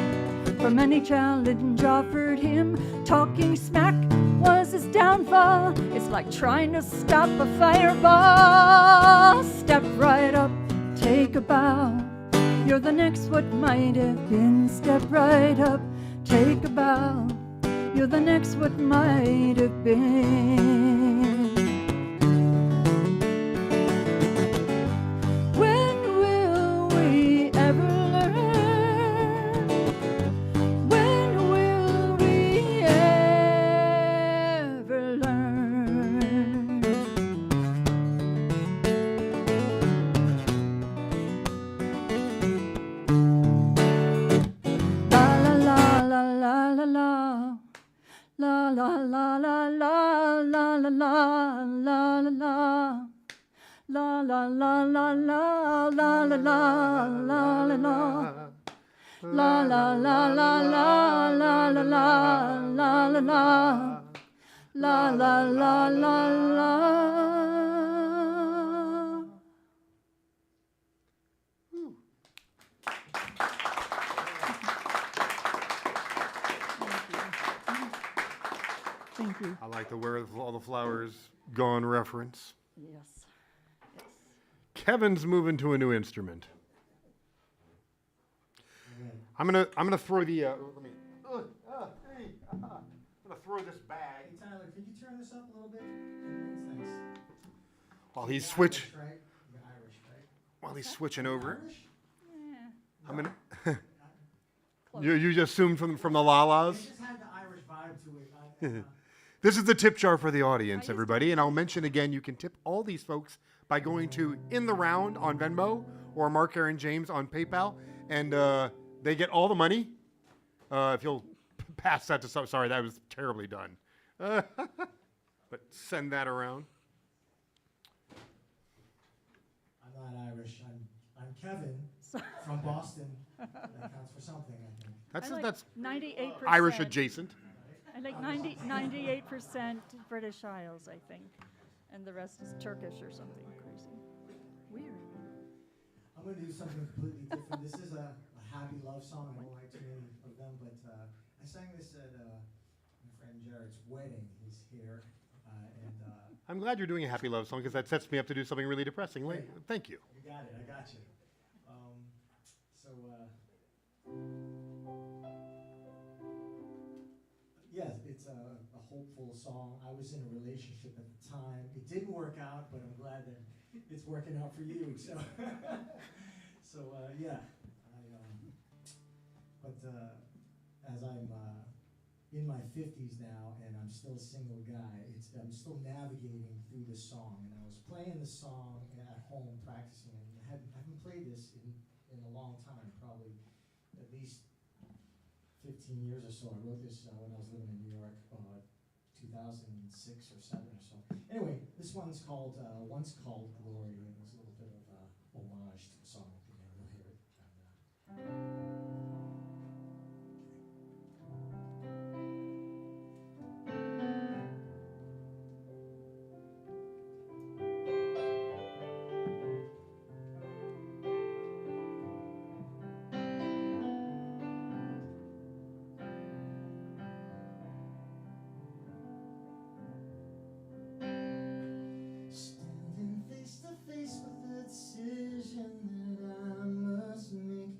from any challenge offered him. Talking smack was his downfall. It's like trying to stop a fireball. Step right up, take a bow. You're the next what might have been. Step right up, take a bow. You're the next what might have been. la la la la la. La la la la la la la la la la la. La la la la la. Thank you. I like the Where All the Flowers Gone reference. Yes. Kevin's moving to a new instrument. I'm gonna throw the. I'm gonna throw this bag. Hey, Tyler, could you turn this up a little bit? Thanks. While he's You're switch. Irish, right? You're Irish, right? While he's switching over. Irish? I'm gonna. You just assumed from the la-las. It just had the Irish vibe to it. This is the tip jar for the audience, everybody. And I'll mention again, you can tip all these folks by going to In the Round on Venmo or Mark Aaron James on PayPal. And they get all the money. If you'll pass that to some, sorry, that was terribly done. But send that around. I'm not Irish. I'm Kevin from Boston. That counts for something, I think. That's 98%. Irish adjacent. I like 98% British Isles, I think. And the rest is Turkish or something crazy. Weird. I'm going to do something completely different. This is a happy love song. I don't like too many of them, but I sang this at my friend Jared's wedding. He's here. I'm glad you're doing a happy love song because that sets me up to do something really depressing. Thank you. You got it. I got you. Yes, it's a hopeful song. I was in a relationship at the time. It didn't work out, but I'm glad that it's working out for you. So, yeah. As I'm in my 50s now, and I'm still a single guy, I'm still navigating through this song. And I was playing the song at home, practicing it. I haven't played this in a long time, probably at least 15 years or so. I wrote this when I was living in New York, 2006 or 7 or so. Anyway, this one's called Once Called Glory, and it's a little bit of homage to the song. You'll hear it. Standing face to face with the decision that I must make.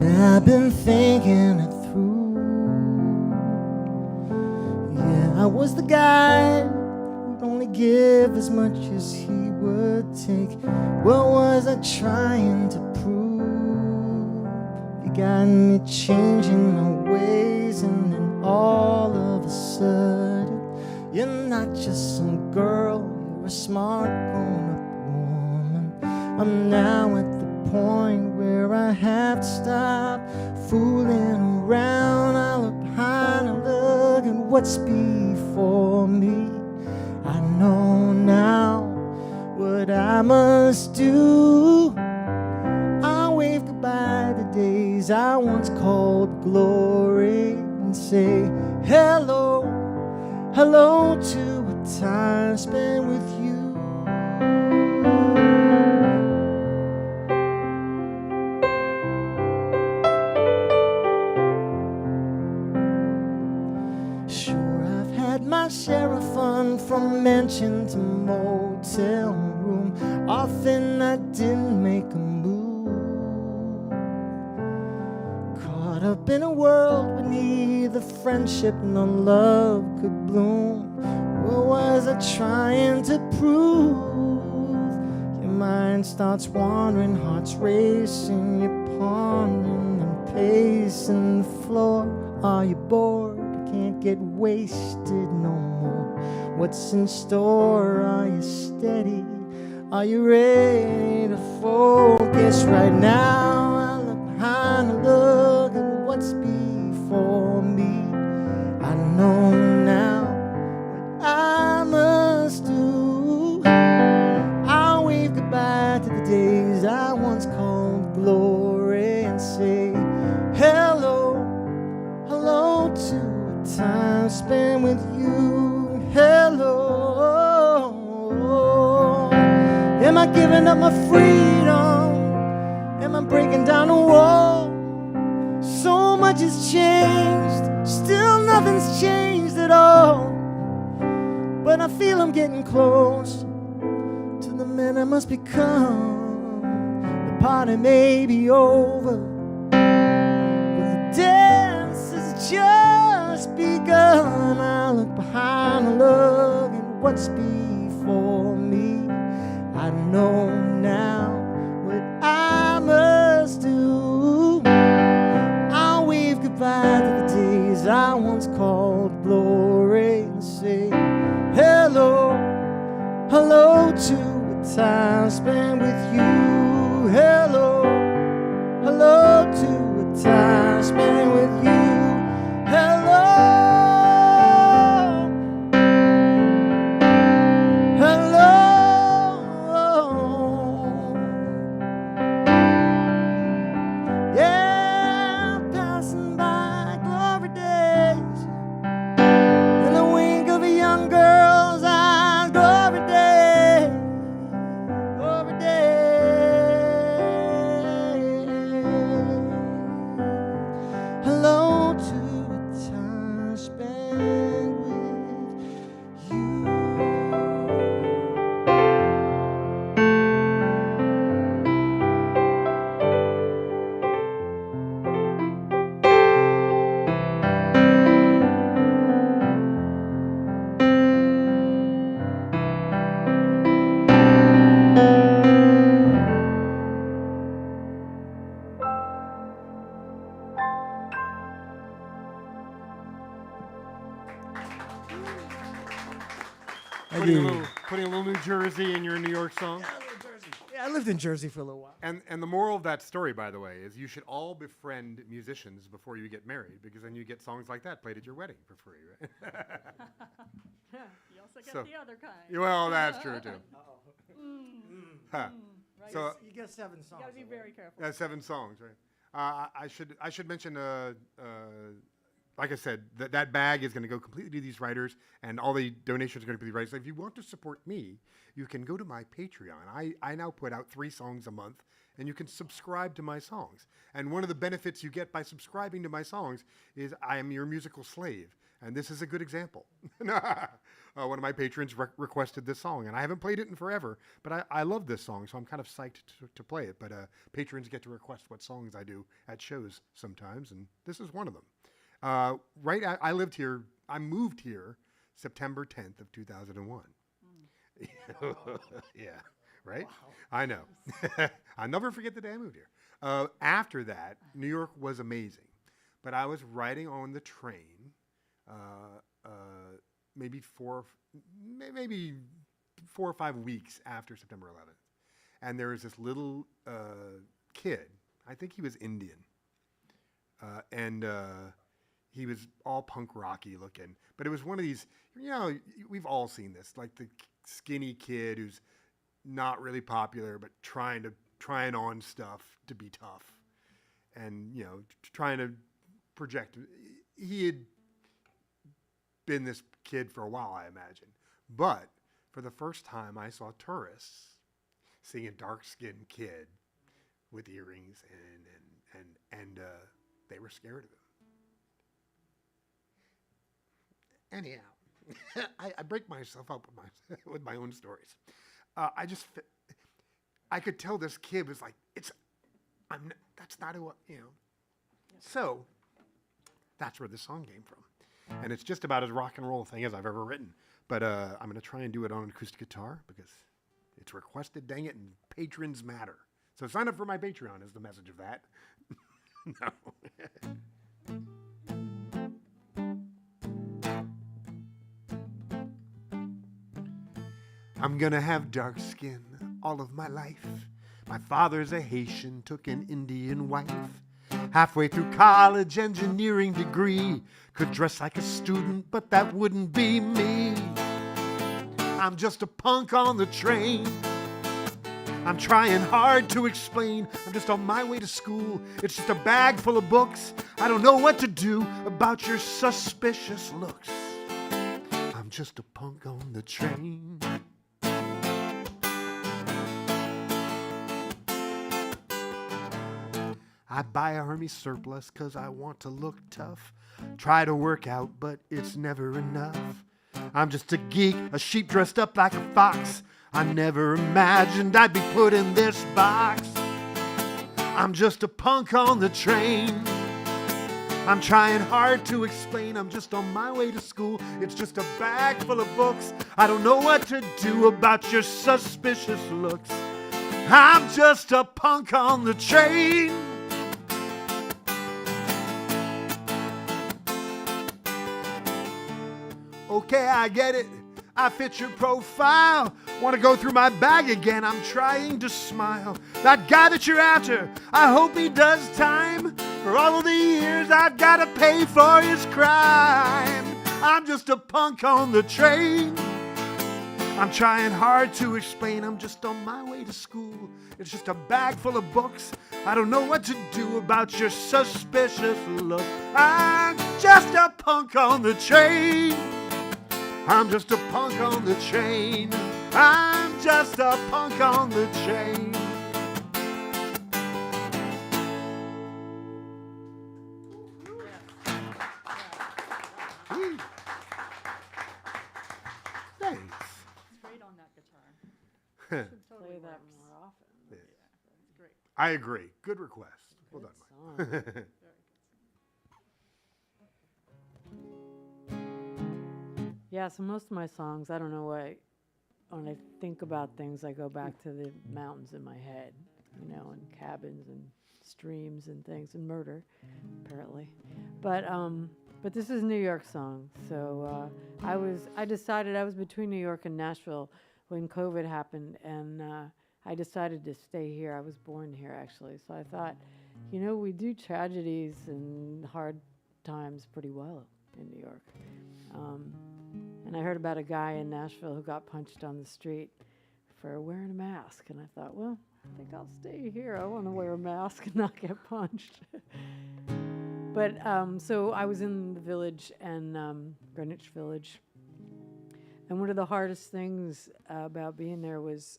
Yeah, I've been thinking it through. Yeah, I was the guy who'd only give as much as he would take. What was I trying to prove? You got me changing my ways, and then all of a sudden, you're not just some girl, you're a smart grown-up woman. I'm now at the point where I have to stop fooling around. I look behind and look at what's before me. I know now what I must do. I'll wave goodbye to days I once called glory and say hello, hello to a time spent with you. Sure, I've had my share of fun, from mansion to motel room. Often I didn't make a move, caught up in a world where neither friendship nor love could bloom. What was I trying to prove? Your mind starts wandering, heart's racing, you're pondering and pacing the floor. Are you bored? Can't get wasted no more. What's in store? Are you steady? Are you ready to focus right now? I look behind and look at what's before me. I know now what I must do. I'll wave goodbye to the days I once called giving up my freedom? Am I breaking down the wall? So much has changed, still nothing's changed at all. But I feel I'm getting close to the man I must become. The party may be over, but the dance has just begun. I look behind the lug and what's before me. I know now what I must do. I'll wave goodbye to the days I once called glory and say hello, hello to a time spent with you. Hello, hello to a time spent with you. Hello, hello. Yeah, passing by glory days in the wink of a young girl's eyes. Glory days, glory days. Hello to a time spent with you. Putting a little New Jersey in your New York song. Yeah, I lived in Jersey for a little while. And the moral of that story, by the way, is you should all befriend musicians before you get married, because then you get songs like that played at your wedding for free, right? You also get So- the other kind. Well, that's true too. Huh. Right. So You get 7 songs. You gotta be very careful. that's 7 songs, right? I should mention, like I said, that bag is going to go completely to these writers, and all the donations are going to be to the writers. So if you want to support me, you can go to my Patreon. I now put out 3 songs a month, and you can subscribe to my songs. And one of the benefits you get by subscribing to my songs is I am your musical slave. And this is a good example. One of my patrons requested this song, and I haven't played it in forever, but I love this song, so I'm kind of psyched to play it. But patrons get to request what songs I do at shows sometimes, and this is one of them. I moved here September 10th of 2001. Yeah, right? Wow. I know. I'll never forget the day I moved here. After that, New York was amazing. But I was riding on the train maybe 4 or 5 weeks after September 11th. And there was this little kid, I think he was Indian, and he was all punk rocky looking, but it was one of these, we've all seen this, like the skinny kid who's not really popular, but trying on stuff to be tough, and trying to project. He had been this kid for a while, I imagine, but for the first time, I saw tourists seeing a dark-skinned kid with earrings, and they were scared of him. Anyhow, I break myself up with my own stories. I could tell this kid was like, that's not who So that's where this song came from, and it's just about as rock and roll thing as I've ever written. But I'm going to try and do it on an acoustic guitar because it's requested. Dang it, and patrons matter. So sign up for my Patreon is the message of that. No. I'm gonna have dark skin all of my life. My father's a Haitian, took an Indian wife. Halfway through college, engineering degree. Could dress like a student, but that wouldn't be me. I'm just a punk on the train. I'm trying hard to explain. I'm just on my way to school. It's just a bag full of books. I don't know what to do about your suspicious looks. I'm just a punk on the train. I buy army surplus 'cause I want to look tough. Try to work out, but it's never enough. I'm just a geek, a sheep dressed up like a fox. I never imagined I'd be put in this box. I'm just a punk on the train. I'm trying hard to explain, I'm just on my way to school. It's just a bag full of books. I don't know what to do about your suspicious looks. I'm just a punk on the train. Okay, I get it. I fit your profile. Want to go through my bag again. I'm trying to smile. That guy that you're after, I hope he does time for all of the years I've got to pay for his crime. I'm just a punk on the train. I'm trying hard to explain, I'm just on my way to school. It's just a bag full of books. I don't know what to do about your suspicious look. I'm just a punk on the train. I'm just a punk on the chain. I'm just a punk on the chain. Thanks. Straight on that guitar. Play that more often. I agree. Good request. Well done, Mike. Song. Yeah, so most of my songs, I don't know why, when I think about things, I go back to the mountains in my head, you know, and cabins and streams and things, and murder, apparently. But this is a New York song. So I decided I was between New York and Nashville when COVID happened, and I decided to stay here. I was born here, actually. So I thought, you know, we do tragedies and hard times pretty well in New York. And I heard about a guy in Nashville who got punched on the street for wearing a mask. And I thought, well, I think I'll stay here. I want to wear a mask and not get punched. But so I was in the village, and Greenwich Village. And one of the hardest things about being there was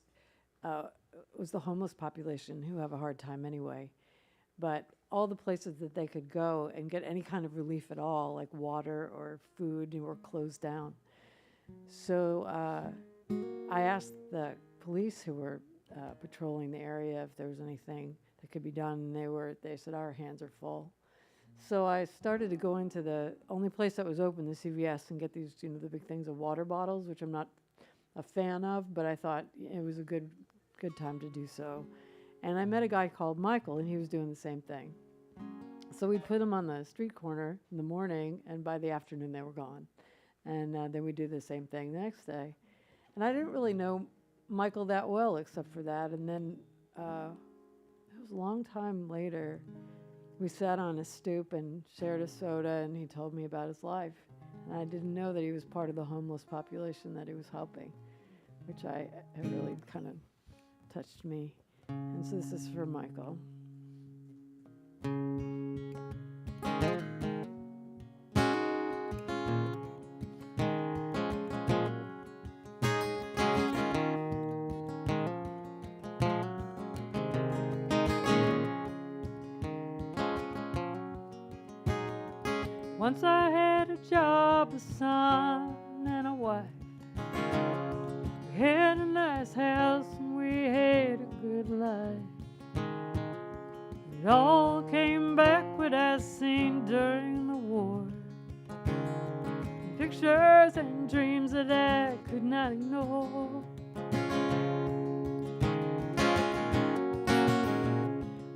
the homeless population, who have a hard time anyway. But all the places that they could go and get any kind of relief at all, like water or food, were closed down. So I asked the police who were patrolling the area if there was anything that could be done, and they said, our hands are full. So I started to go into the only place that was open, the CVS, and get these, you know, the big things of water bottles, which I'm not a fan of, but I thought it was a good time to do so. And I met a guy called Michael, and he was doing the same thing. So we put them on the street corner in the morning, and by the afternoon they were gone. And then we do the same thing the next day. And I didn't really know Michael that well except for that. And then it was a long time later, we sat on a stoop and shared a soda, and he told me about his life. And I didn't know that he was part of the homeless population that he was helping, which it really kind of touched me. And so this is for Michael. Once I had a job, a son, and a wife. We had a nice house and we had a good life. It all came back what I seen during the war. Pictures and dreams that I could not ignore.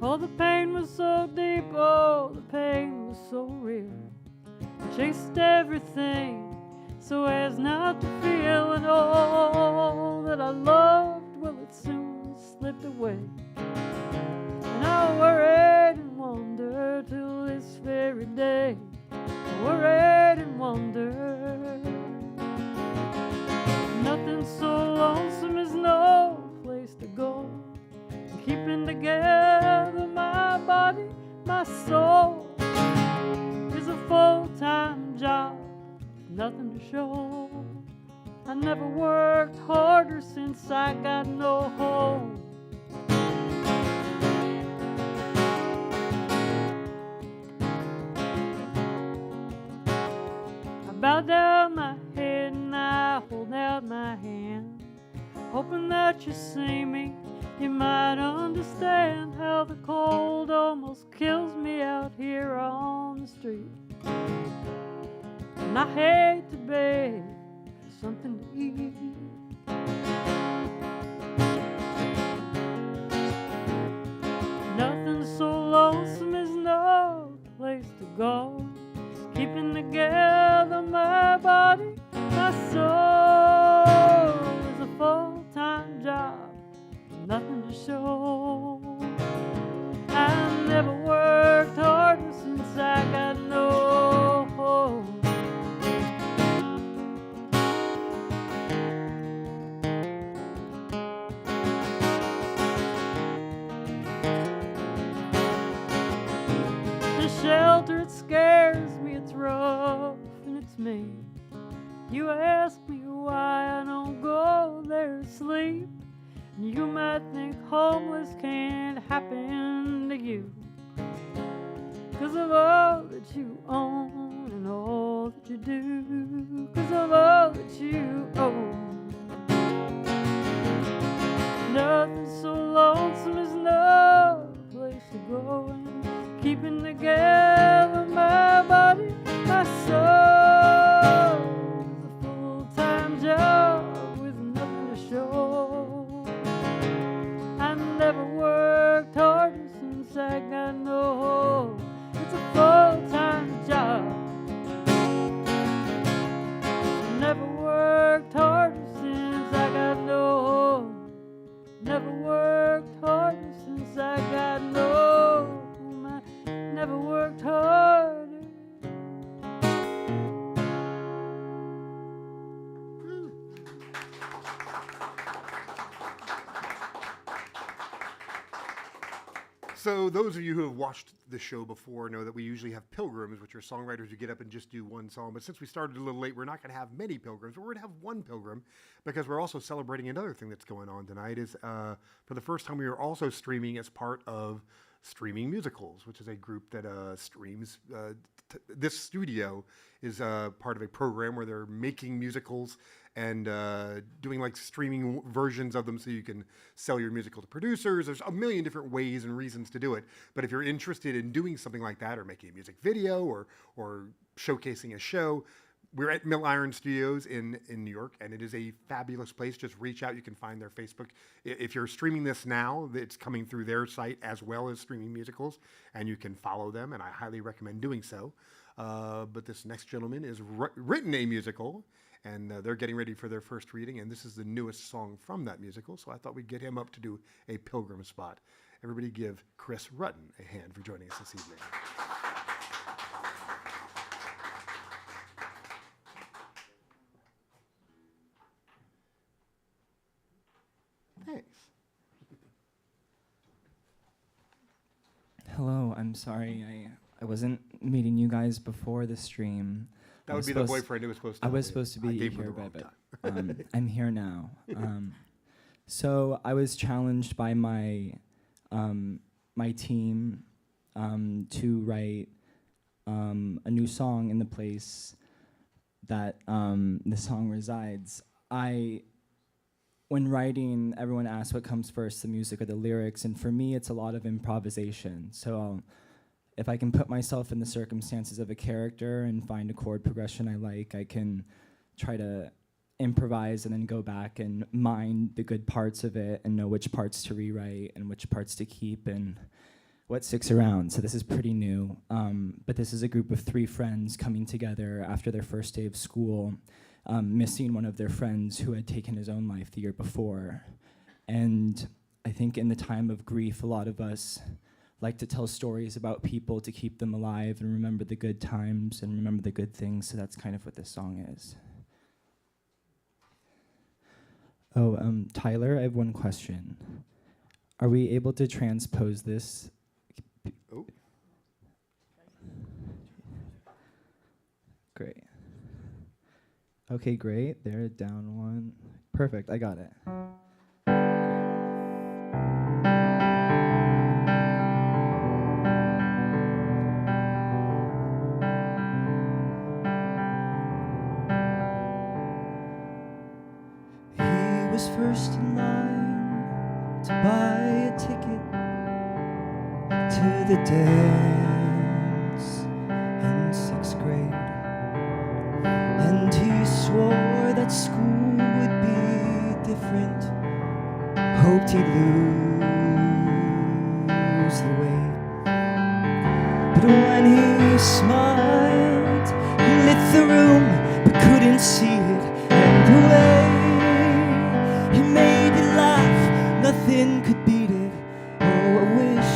Oh, the pain was so deep, oh, the pain was so real. I chased everything so as not to feel it all that I loved. Well, it soon slipped away, and I worried and wondered till this very day. I worried and wondered. Nothing so lonesome as no place to go. And keeping together my body, my soul is a full-time job, nothing to show. I never worked harder since I got no home. that you see me, you might understand how the cold almost kills me out here on the street. And I hate to beg for something to eat. Nothing so lonesome as no place to go, keeping together my body, my soul is a full-time job, nothing to show. I never worked harder since I got no home. The shelter, it scares me, it's rough and it's mean. You ask me why I don't go there to sleep, and you might think homeless can't happen to you, 'cause of all that you own and all that you do, 'cause of all that you own. Nothing so lonesome as no place to go, and keeping together my body, my soul is a full-time job with nothing to show. I never worked harder since I got no home. It's a full-time job. Never worked harder since I got no home. Never worked harder since I got no home. I never worked harder. So those of you who have watched the show before know that we usually have pilgrims, which are songwriters who get up and just do one song. But since we started a little late, we're not going to have many pilgrims. But we're going to have one pilgrim because we're also celebrating another thing that's going on tonight. Is for the first time we are also streaming as part of Streaming Musicals, which is a group that streams. This studio is part of a program where they're making musicals and doing like streaming versions of them so you can sell your musical to producers. There's a million different ways and reasons to do it. But if you're interested in doing something like that or making a music video or showcasing a show, we're at Milliron Studios in New York, and it is a fabulous place. Just reach out. You can find their Facebook. If you're streaming this now, it's coming through their site as well as Streaming Musicals, and you can follow them, and I highly recommend doing so. But this next gentleman is written a musical, and they're getting ready for their first reading, and this is the newest song from that musical, so I thought we'd get him up to do a pilgrim spot. Everybody give Chris Rutten a hand for joining us this evening. Thanks. Hello, I'm sorry. I wasn't meeting you guys before the stream. That would be the boyfriend who was supposed to. I was supposed to be gave him here, the wrong but I'm here now. So I was challenged by my my team to write a new song in the place that the song resides. When writing, everyone asks what comes first, the music or the lyrics, and for me, it's a lot of improvisation. So if I can put myself in the circumstances of a character and find a chord progression I like, I can try to improvise and then go back and mine the good parts of it and know which parts to rewrite and which parts to keep and what sticks around. So this is pretty new, but this is a group of 3 friends coming together after their first day of school, missing one of their friends who had taken his own life the year before. And I think in the time of grief, a lot of us like to tell stories about people to keep them alive and remember the good times and remember the good things, so that's kind of what this song is. Oh, Tyler, I have one question. Are we able to transpose this? Oh. Great. Okay, great. There, down one. Perfect, I got it. He was first in line the dance in 6th grade, and he swore that school would be different. Hoped he'd lose the weight, but when he smiled, he lit the room, but couldn't see it. And the way he made you laugh, nothing could beat it. Oh, I wish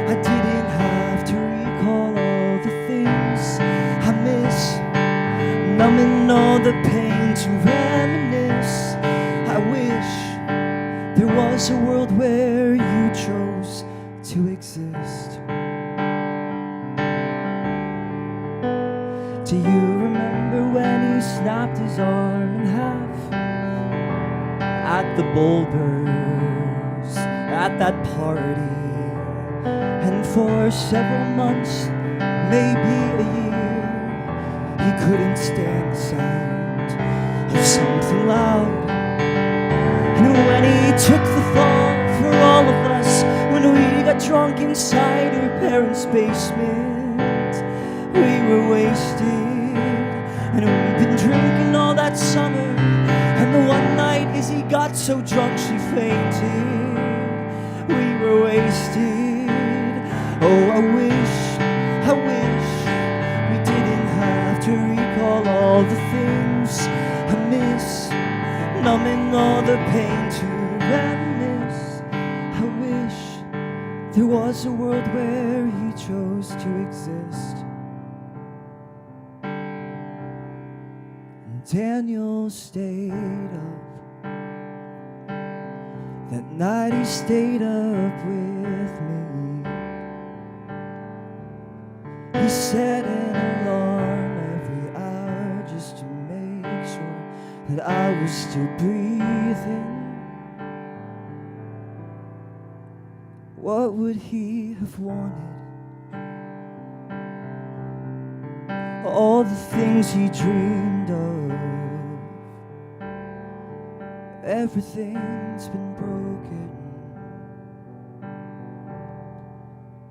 I didn't have to recall all the things I miss, numbing all the pain to reminisce. I wish there was a world where you chose to exist. Do you remember when he snapped his arm in half at the Boulders, at that party? And for several months, maybe a year, he couldn't stand the sound of something loud. And when he took the fall for all of us, when we got drunk inside her parents' basement, we were wasted, and we'd been drinking all that summer. And the one night Izzy got so drunk she fainted. We were wasted. Oh, I wish we didn't have to recall all the things I miss, numbing all the pain to reminisce. I wish there was a world where he chose to exist. And Daniel stayed up. That night he stayed up with me. He set an alarm every hour just to make sure that I was still breathing. What would he have wanted? All the things he dreamed of. Everything's been broken,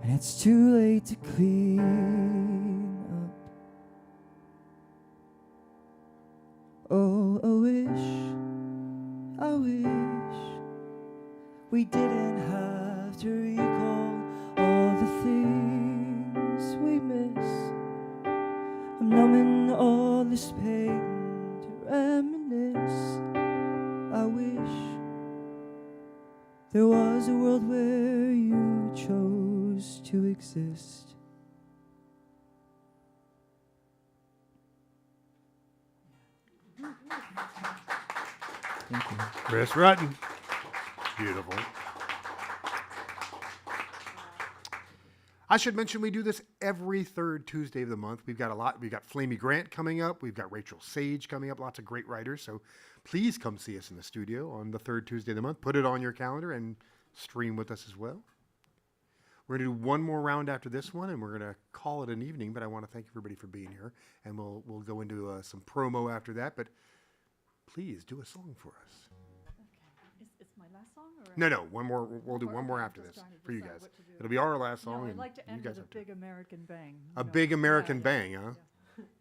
and it's too late to clean up. Oh, I wish we didn't have to recall all the things we miss. I'm numbing all this pain to reminisce. I wish there was a world where you chose to exist. Thank you. Chris Rutten. Beautiful. I should mention we do this every third Tuesday of the month. We've got a lot. We've got Flamey Grant coming up. We've got Rachel Sage coming up. Lots of great writers. So please come see us in the studio on the third Tuesday of the month. Put it on your calendar and stream with us as well. We're going to do one more round after this one, and we're going to call it an evening. But I want to thank everybody for being here, and we'll go into some promo after that. But please do a song for us. Is my last song? Or No, one more. We'll do one more after this for you guys. It'll be our last song. No, I'd and like to you end guys with a have to. big American bang. A big American bang, huh?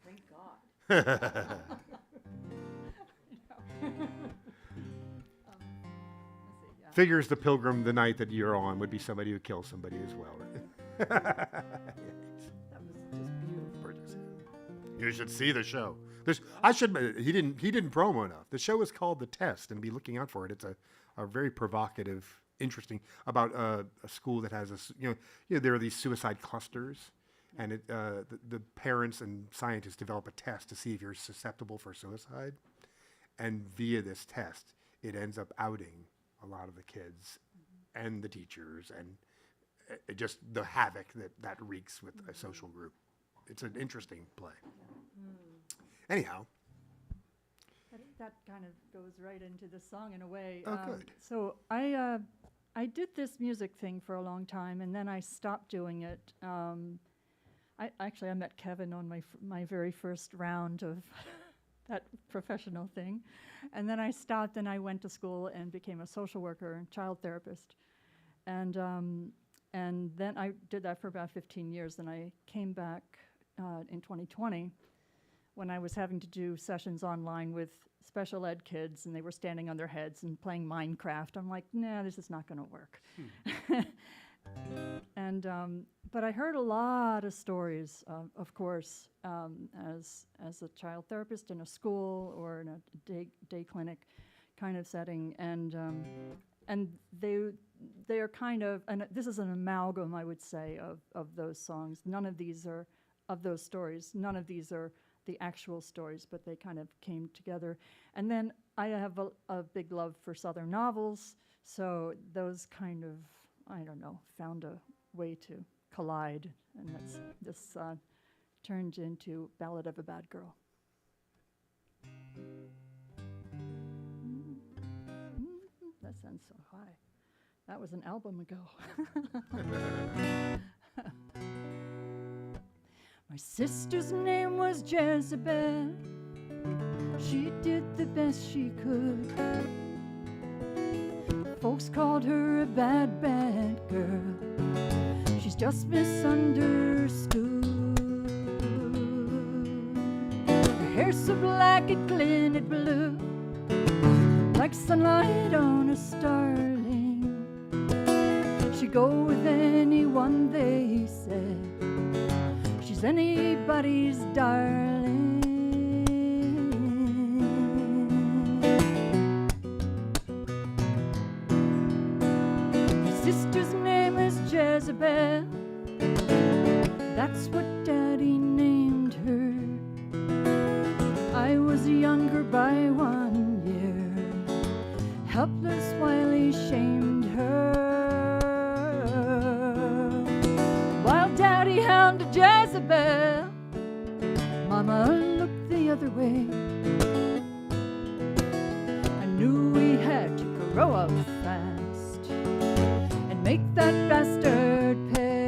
Thank God. Figures the pilgrim the night that you're on would be somebody who kills somebody as well, right? That was just beautiful. You should see the show. He didn't promo enough. The show is called The Test, and be looking out for it. It's a very provocative, interesting about a school that has there are these suicide clusters, and the parents and scientists develop a test to see if you're susceptible for suicide, and via this test, it ends up outing a lot of the kids and the teachers, and just the havoc that wreaks with a social group. It's an interesting play. Anyhow. That kind of goes right into the song in a way. Oh, good. So I did this music thing for a long time, and then I stopped doing it. I met Kevin on my very first round of that professional thing, and then I stopped and I went to school and became a social worker and child therapist. And And then I did that for about 15 years. And I came back in 2020 when I was having to do sessions online with special ed kids, and they were standing on their heads and playing Minecraft. I'm like, nah, this is not going to work. And but I heard a lot of stories, of course, as a child therapist in a school or in a day clinic kind of setting, and they are kind of, and this is an amalgam, I would say, of those songs. None of these are of those stories. None of these are the actual stories, but they kind of came together. And then I have a big love for Southern novels, so those kind of, I don't know, found a way to collide, and this turned into Ballad of a Bad Girl. That sounds so high. That was an album ago. My sister's name was Jezebel. She did the best she could. Folks called her a bad, bad girl. She's just misunderstood. Her hair so black it glinted blue, like sunlight on a starling. She'd go with anyone, they said. She's anybody's darling. My sister's name is Jezebel. That's what Daddy named her. I was younger by 1 year, helpless while he shamed her. While Daddy hounded Jezebel, Mama looked the other way. I knew we had to grow up fast and make that bastard pay.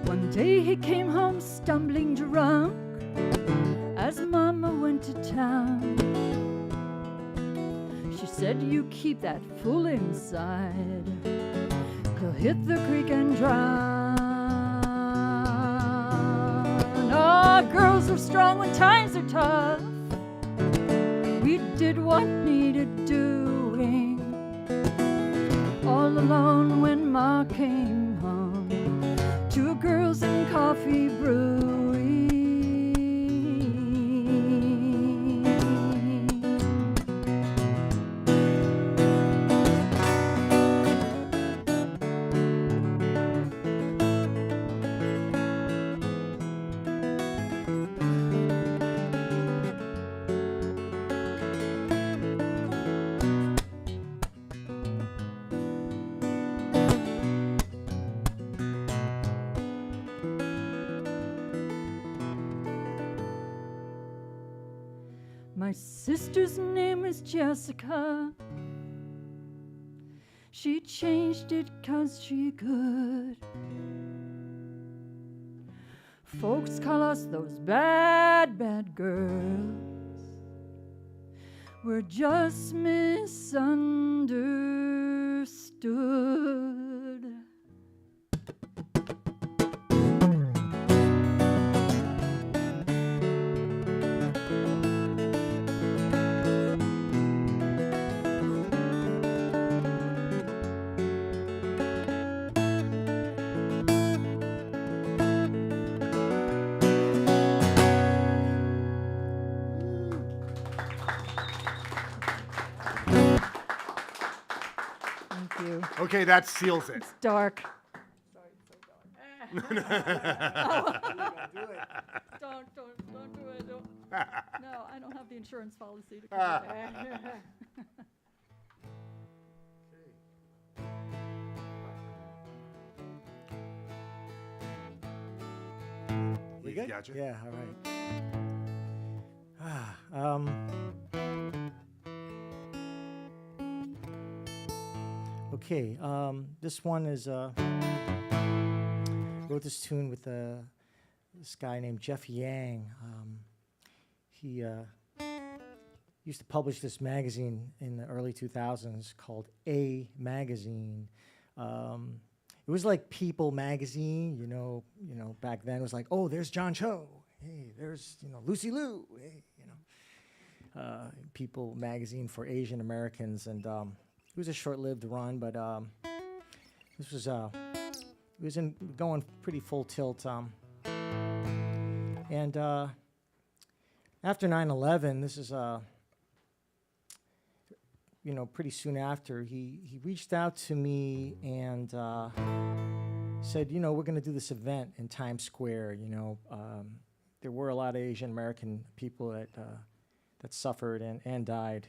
One day he came home stumbling drunk as Mama went to town. She said, "You keep that fool inside, he'll hit the creek and drown." Oh, girls are strong when times are tough. We did what needed doing, all alone when Ma came home. 2 girls and coffee brewing. My sister's name is Jessica. She changed it 'cause she could. Folks call us those bad, bad girls. We're just misunderstood. Thank you. Okay, that seals it. It's dark. Sorry, it's so dark. Don't do it. Don't. No, I don't have the insurance policy to cover that. We He's good? got you. Yeah, all right. Okay, this one is, wrote this tune with this guy named Jeff Yang. He used to publish this magazine in the early 2000s called A Magazine. It was like People magazine, you know, back then it was like, oh, there's John Cho. Hey, there's, Lucy Liu. Hey, People magazine for Asian Americans, and it was a short-lived run, but this was it was going pretty full tilt. And after 9/11, this is pretty soon after, he reached out to me and said, we're going to do this event in Times Square. There were a lot of Asian American people that suffered and died.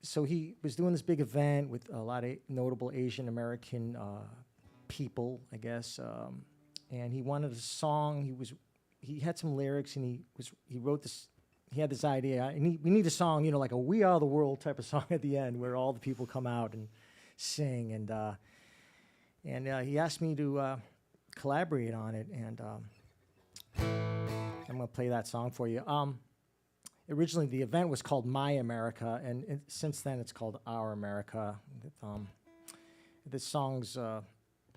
So he was doing this big event with a lot of notable Asian American people, I guess. And he wanted a song. He had some lyrics, and he wrote this. He had this idea. We need a song, like a "We Are the World" type of song at the end, where all the people come out and sing. And he asked me to collaborate on it, and I'm going to play that song for you. Originally, the event was called My America, and since then it's called Our America. This song's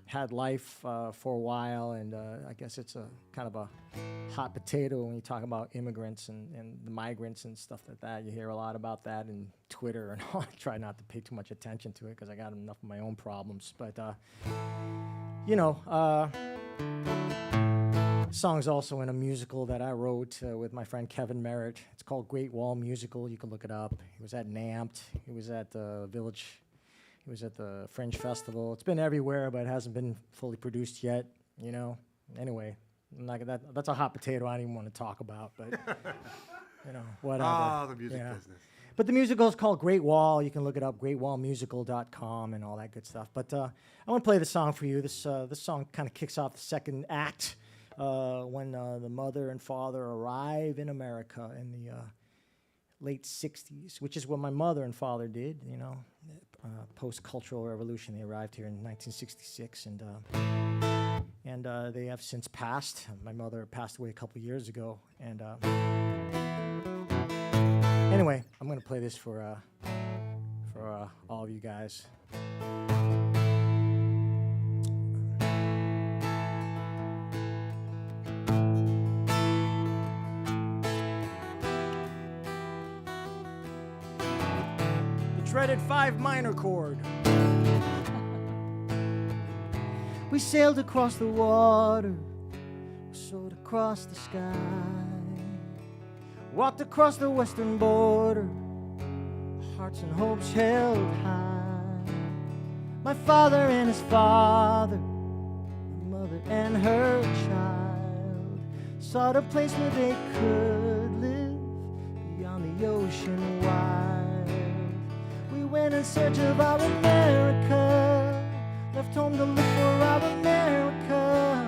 had life for a while, and I guess it's a kind of a hot potato when you talk about immigrants and the migrants and stuff like that. You hear a lot about that in Twitter, and I try not to pay too much attention to it because I got enough of my own problems. But, song's also in a musical that I wrote with my friend Kevin Merritt. It's called Great Wall Musical. You can look it up. It was at NAMT. It was at the Village. It was at the Fringe Festival. It's been everywhere, but it hasn't been fully produced yet. Anyway, that's a hot potato I don't even want to talk about. But whatever. Ah, the music business. But the musical is called Great Wall. You can look it up, greatwallmusical.com and all that good stuff. But I want to play the song for you. This song kind of kicks off the second act. When the mother and father arrive in America in the late 60s, which is what my mother and father did, post-cultural revolution. They arrived here in 1966, and they have since passed. My mother passed away a couple years ago, and anyway, I'm going to play this for all of you guys. Dreaded 5 minor chord. We sailed across the water, soared across the sky, walked across the western border, hearts and hopes held high. My father and his father, my mother and her child, sought a place where they could live beyond the ocean wide. Went in search of our America, left home to look for our America,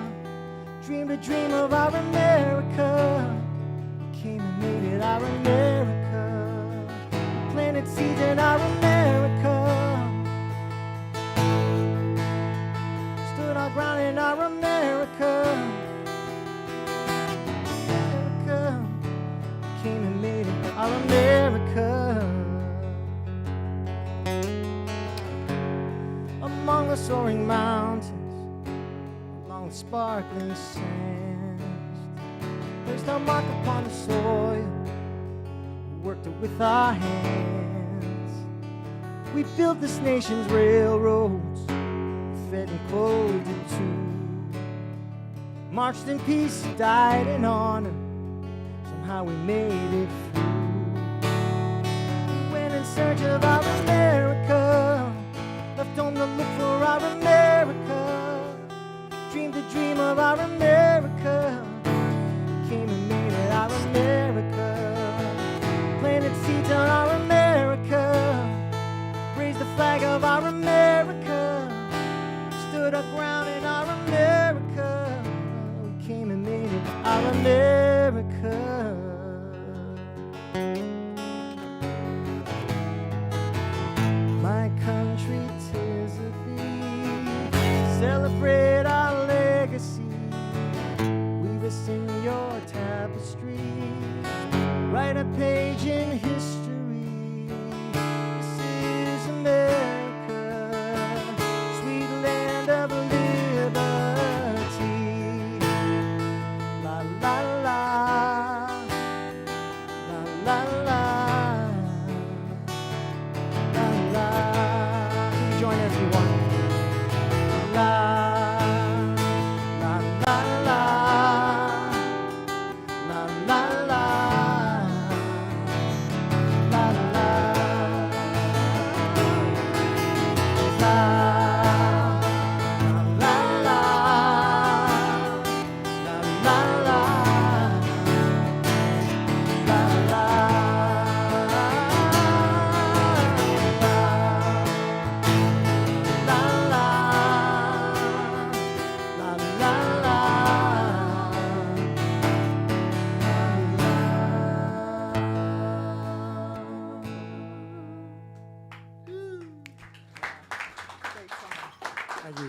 dreamed a dream of our America, came and made it our America, planted seeds in our America, stood our ground in our America, came and made it our America. Among the soaring mountains, along the sparkling sands, placed our mark upon the soil, worked it with our hands. We built this nation's railroads, fed and clothed it too, marched in peace, died in honor, somehow we made it through. We went in search of our America, left home to look for our America, dreamed a dream of our America, came and made it our America, planted seeds on our America, raised the flag of our America, stood our ground in our America. our America. My country, 'tis of thee. Celebrate our legacy. Weave us in your tapestry. Write a page in history. This is America, sweet land of liberty. La la la, la la la, la la. You can join us if you want. La la la la, la la la, la la Thank you.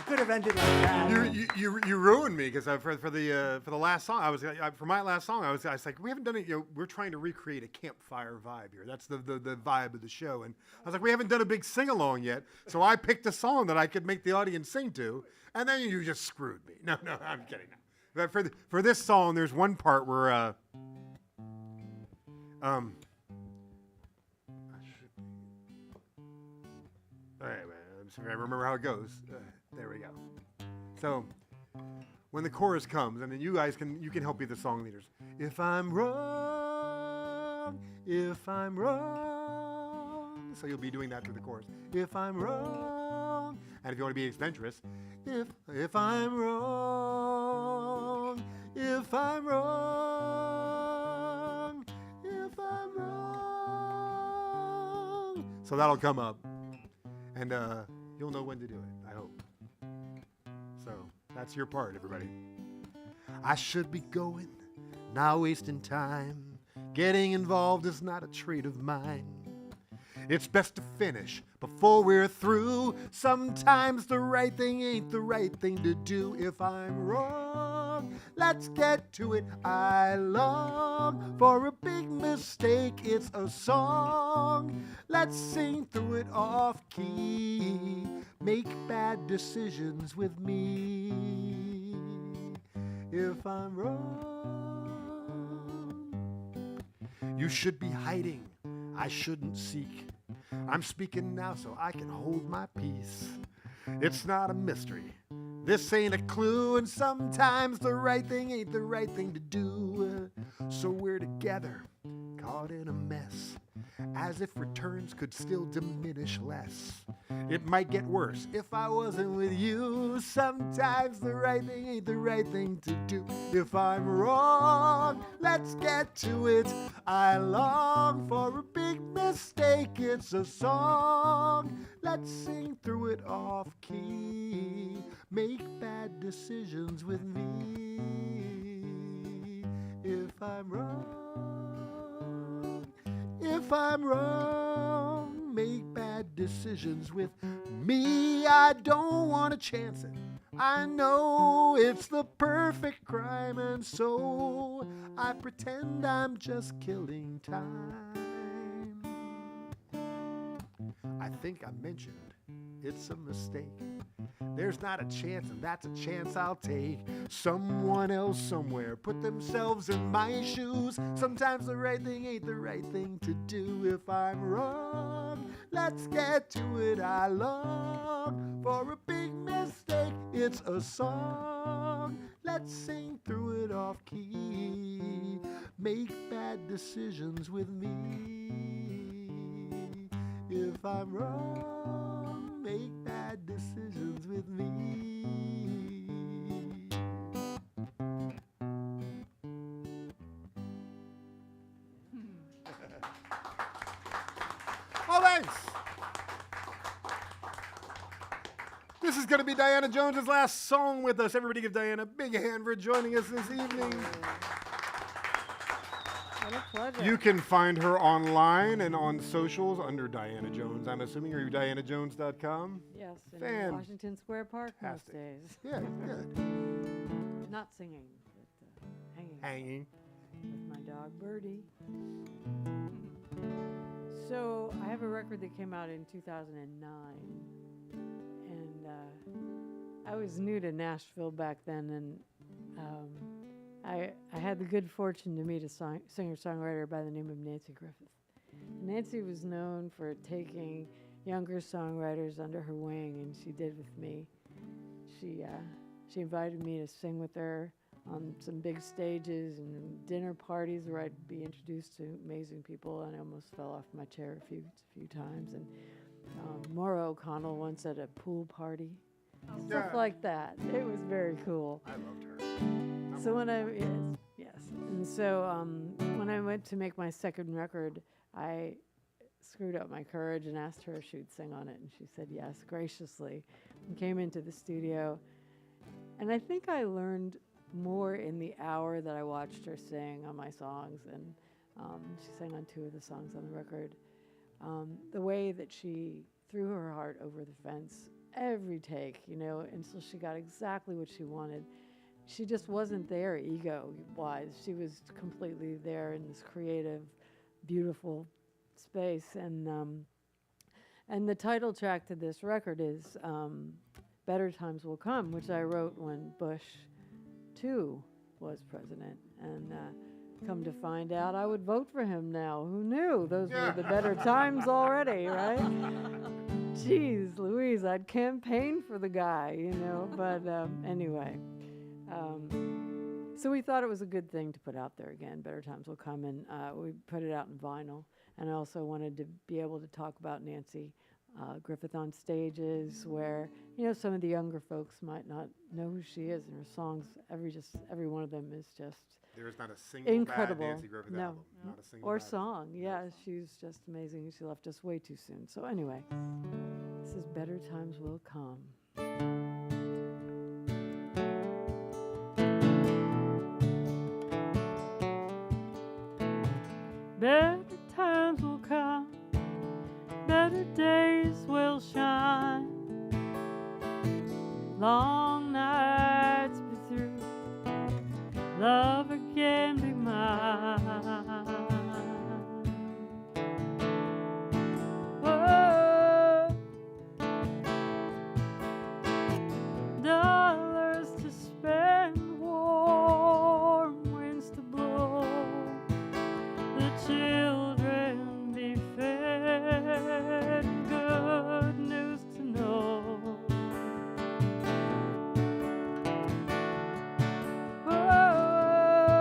Could have ended like that. You ruined me because for the last song for my last song I was like, we haven't done it. We're trying to recreate a campfire vibe here. That's the vibe of the show, and I was like, we haven't done a big sing along yet. So I picked a song that I could make the audience sing to, and then you just screwed me. No, I'm kidding. But for this song, there's one part where all right, I remember how it goes. There we go. So, when the chorus comes, and then you can help be the song leaders. If I'm wrong, so you'll be doing that through the chorus. If I'm wrong, and if you want to be adventurous, if I'm wrong, if I'm wrong, if I'm wrong. So that'll come up. And you'll know when to do it, I hope. So that's your part, everybody. I should be going, not wasting time. Getting involved is not a trait of mine. It's best to finish before we're through. Sometimes the right thing ain't the right thing to do. If I'm wrong, let's get to it. I long for a big mistake. It's a song. Let's sing through it off key. Make bad decisions with me. If I'm wrong, you should be hiding. I shouldn't seek. I'm speaking now so I can hold my peace. It's not a mystery. This ain't a clue, and sometimes the right thing ain't the right thing to do. So we're together, caught in a mess, as if returns could still diminish less. It might get worse if I wasn't with you. Sometimes the right thing ain't the right thing to do. If I'm wrong, let's get to it. I long for a big mistake. It's a song. Let's sing through it off key. Make bad decisions with me. If I'm wrong, if I'm wrong, make bad decisions with me. I don't want to chance it. I know it's the perfect crime, and so I pretend I'm just killing time. I think I mentioned it's a mistake. There's not a chance, and that's a chance I'll take. Someone else somewhere put themselves in my shoes. Sometimes the right thing ain't the right thing to do. If I'm wrong, let's get to it. I long for a big mistake. It's a song. Let's sing through it off key. Make bad decisions with me. If I'm wrong, make bad decisions with me. Oh, thanks. This is going to be Diana Jones's last song with us. Everybody give Diana a big hand for joining us this evening. What a pleasure. You can find her online and on socials under Diana Jones, I'm assuming, or dianajones.com. Yes, in Fan- Washington Square Park most Fantastic. days. Yeah, good. Not singing, but hanging. Hanging. With my dog Birdie. So I have a record that came out in 2009, and I was new to Nashville back then, and I had the good fortune to meet a singer-songwriter by the name of Nancy Griffith. Nancy was known for taking younger songwriters under her wing, and she did with me. She invited me to sing with her on some big stages and dinner parties where I'd be introduced to amazing people, and I almost fell off my chair a few times. And Maura O'Connell once at a pool party, stuff Yeah. like that. It was very cool. I loved her. So when and so when I went to make my second record, I screwed up my courage and asked her if she would sing on it, and she said yes graciously, and came into the studio. And I think I learned more in the hour that I watched her sing on my songs, and she sang on 2 of the songs on the record. The way that she threw her heart over the fence every take, until she got exactly what she wanted. She just wasn't there ego-wise. She was completely there in this creative, beautiful space. And the title track to this record is Better Times Will Come, which I wrote when Bush II was president. And come to find out, I would vote for him now. Who knew? Those were the better times already, right? Jeez Louise, I'd campaign for the guy, But anyway. So we thought it was a good thing to put out there again. Better Times Will Come, and we put it out in vinyl. And I also wanted to be able to talk about Nancy Griffith on stages where, some of the younger folks might not know who she is, and her songs, every one of them is just There is not a single incredible. bad Nancy Griffith No. album. Not a single Or bad song. Yeah, she's just amazing. She left us way too soon. So anyway, this is Better Times Will Come. Better times will come, better days will shine. Long nights be through, love again be mine. Whoa. Dollars to spend, warm winds to blow, the children be fed, good news to know. Oh,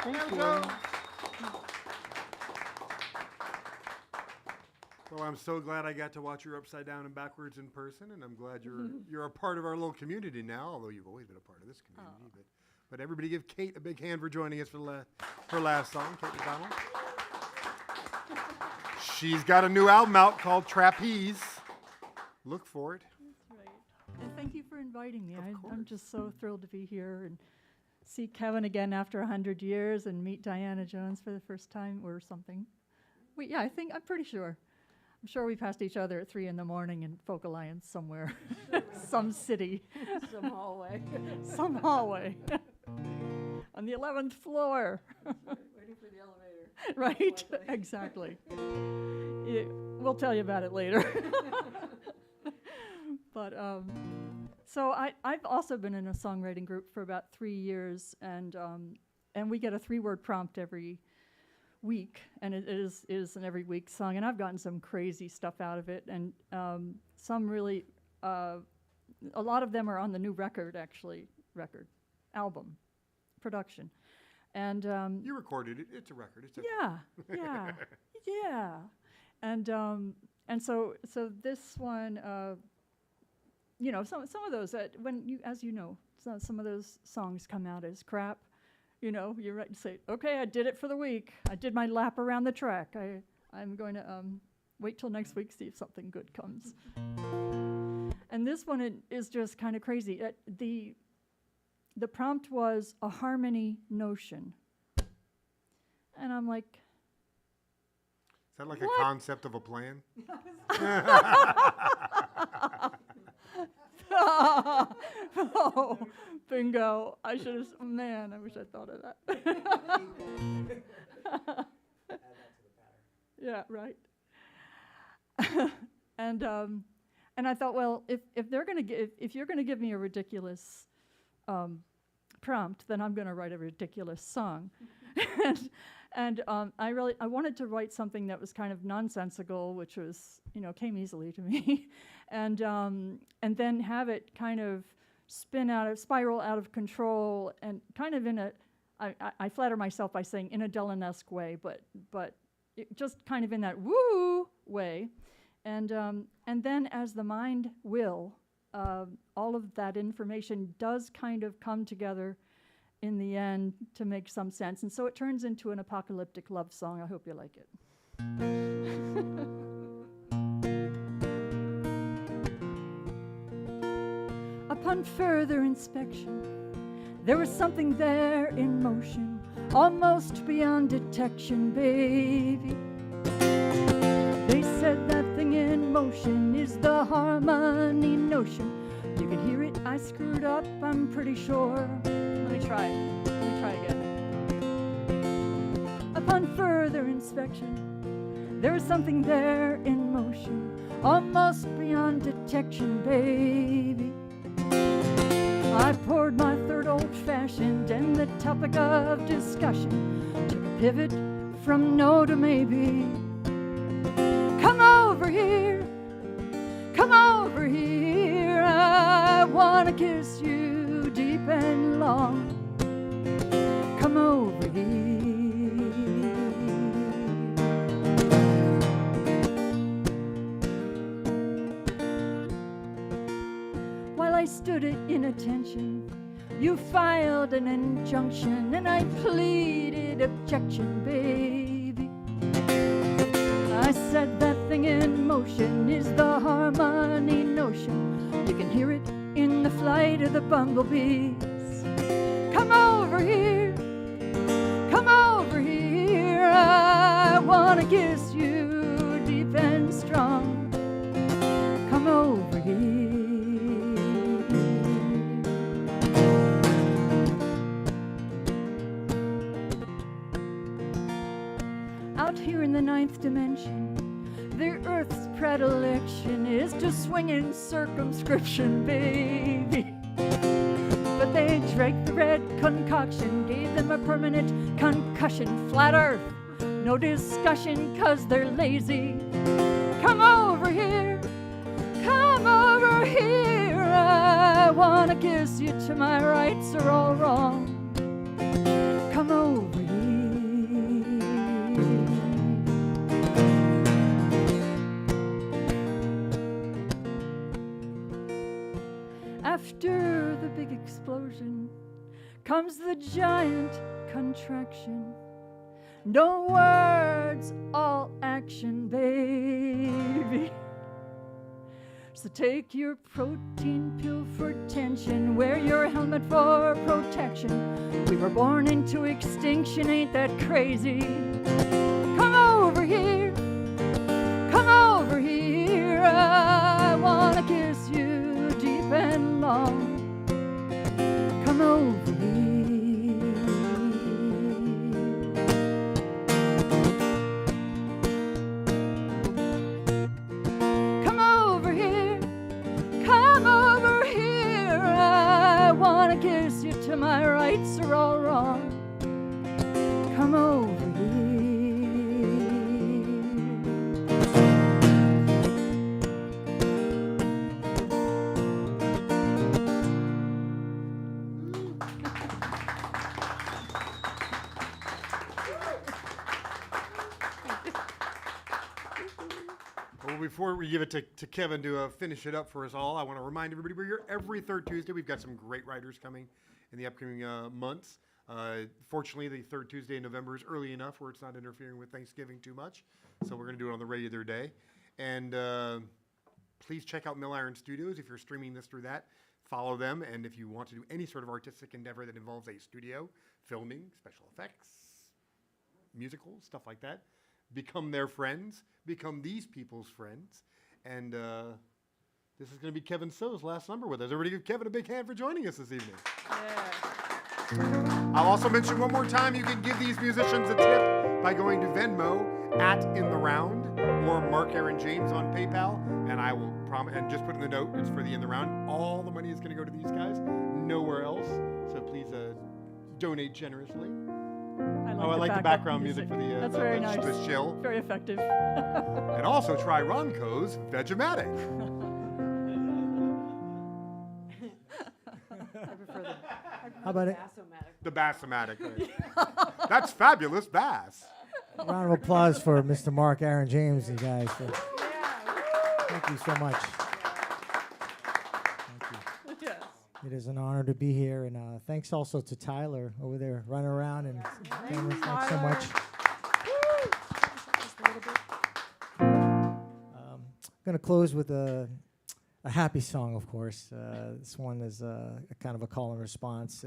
Thank you. Well, I'm so glad I got to watch your Upside Down and Backwards in person, and I'm glad you're a part of our little community now, although you've always been a part of this community. But everybody give Kate a big hand for joining us for her last song, Kate McDonald. She's got a new album out called Trapeze. Look for it. That's right. And thank you for inviting me. I'm course. just so thrilled to be here and see Kevin again after 100 years and meet Diana Jones for the first time or something. I'm pretty sure. I'm sure we passed each other at 3 in the morning in Folk Alliance somewhere, some city, Some hallway. some hallway, on the 11th floor. Waiting for the elevator. Right, exactly. We'll tell you about it later. But so I've also been in a songwriting group for about 3 years, and we get a 3-word prompt every week, and it is an every week song, and I've gotten some crazy stuff out of it, and some really, a lot of them are on the new album, production, and You recorded it. It's a record. It's a yeah, and so this one, some of those that some of those songs come out as crap. You're right to say, okay, I did it for the week. I did my lap around the track. I'm going to wait till next week, see if something good comes. And this one is just kind of crazy. The prompt was a harmony notion. And I'm like, Is that like What? a concept of a plan? oh, bingo. I should have, man, I wish I thought of that. Yeah, right. And I thought, well, if you're going to give me a ridiculous prompt, then I'm going to write a ridiculous song. And I wanted to write something that was kind of nonsensical, which was, came easily to me, and then have it kind of spiral out of control, and kind of in I flatter myself by saying in a Dylan-esque way, but just kind of in that woo way, and then as the mind will, all of that information does kind of come together in the end to make some sense. And so it turns into an apocalyptic love song. I hope you like it. Upon further inspection, there was something there in motion, almost beyond detection, baby. They said that thing in motion is the harmony notion. You can hear it, I screwed up, I'm pretty sure. Let me try again. Upon further inspection, there was something there in motion, almost beyond detection, baby. I poured my third old-fashioned, and the topic of discussion took a pivot from no to maybe. Come over here, I wanna kiss you deep and long. Come over here. While I stood at inattention, you filed an injunction, and I pleaded objection, baby. I said that thing in motion is the harmony notion. You can hear it in the flight of the bumblebees. Come over here, I wanna kiss you deep and strong. Come over here. Out here in the 9th dimension, the Earth's predilection is to swing in circumscription, baby. But they drank the red concoction, gave them a permanent concussion. Flat Earth, no discussion, 'cause they're lazy. Come over here, I wanna kiss you till my rights are all wrong. Come over here. After the big explosion comes the giant contraction. No words, all action, baby. So take your protein pill for tension, wear your helmet for protection. We were born into extinction, ain't that crazy? Come over here, come over here. I wanna kiss you deep and long. Come over here. Come over here, come over here. I wanna kiss you till my rights are all wrong. Come over here. Well, before we give it to Kevin to finish it up for us all, I want to remind everybody we're here every third Tuesday. We've got some great writers coming in the upcoming months. Fortunately, the third Tuesday in November is early enough where it's not interfering with Thanksgiving too much. So we're going to do it on the regular day. And please check out Milliron Studios if you're streaming this through that. Follow them. And if you want to do any sort of artistic endeavor that involves a studio, filming, special effects, musicals, stuff like that, become their friends, become these people's friends. And this is going to be Kevin So's last number with us. Everybody give Kevin a big hand for joining us this evening. I'll also mention one more time, you can give these musicians a tip by going to Venmo @InTheRound or Mark Aaron James on PayPal. And I will promise, and just put in the note, it's for the In the Round. All the money is going to go to these guys, nowhere else. So please donate generously. I like the background music for the That's very nice. the chill. Very effective. And also try Ronco's Vegematic. I prefer the How about it? Bassomatic. The Bassomatic. Right? That's fabulous bass. Round of applause for Mr. Mark Aaron James, you guys. Thank you so much. Thank you. Yes. It is an honor to be here, and thanks also to Tyler over there running around and thanks so much. I'm going to close with a happy song, of course. This one is a kind of a call and response.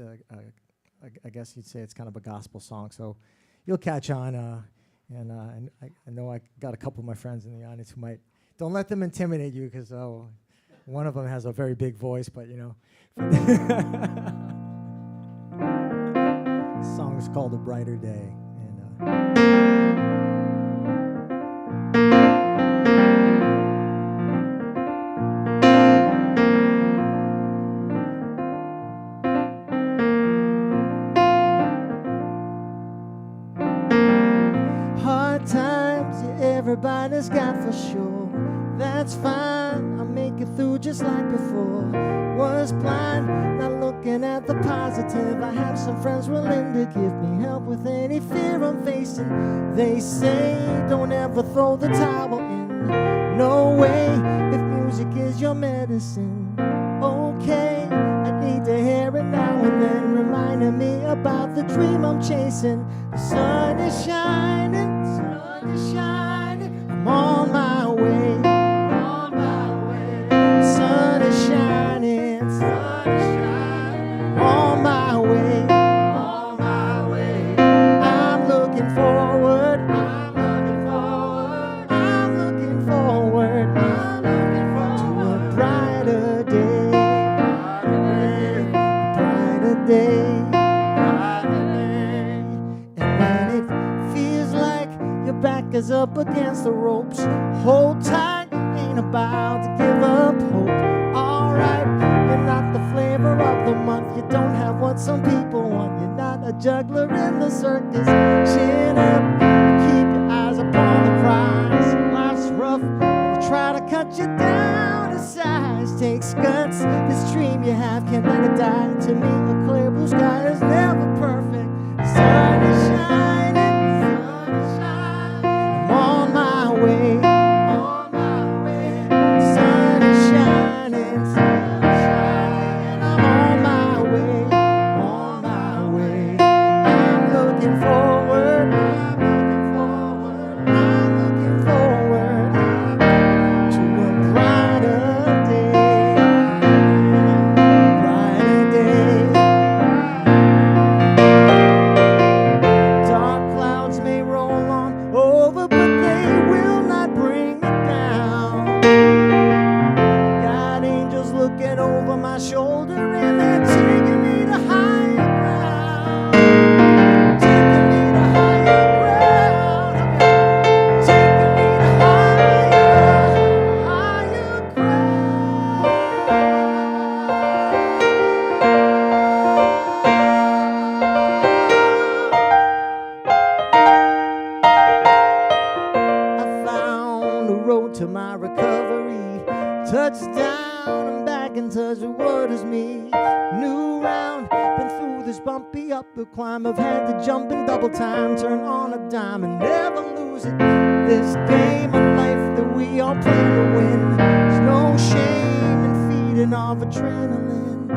I guess you'd say it's kind of a gospel song, so you'll catch on. And I know I got a couple of my friends in the audience who might. Don't let them intimidate you, because one of them has a very big voice, but you know. The song is called A Brighter Day. Hard times, yeah, everybody's got for sure. That's fine, I'll make it through just like before. Was blind, not looking at the positive. I have some friends willing to give me help with any fear I'm facing. They say don't ever throw the towel in. No way, if music is your medicine. Okay, I need to hear it now and then, reminding me about the dream I'm chasing. The sun is shining, sun is shining, I'm on my way. On my way, on my way. I'm looking forward, I'm looking forward, I'm looking forward, I'm looking forward to a brighter day, brighter day, brighter day. And when it feels like your back is up against the ropes, hold tight, ain't about to give up hope. Alright, you're not the flavor of the month, you don't have what some people want, you're not a juggler in the circus. Chin up, keep your eyes upon the prize. Life's rough, we'll try to cut you down to size. Takes guts, this dream you have, can't let it die. To me, a clear blue sky is never perfect. The sun is shining, sun is shining, I'm on my way. On my way, sun is shining, sun is shining, touchdown. I'm back in touch with what is me. New round, been through this bumpy uphill climb. I've had to jump in double time, turn on a dime and never lose it. This game of life that we all plan to win. There's no shame in feeding off adrenaline.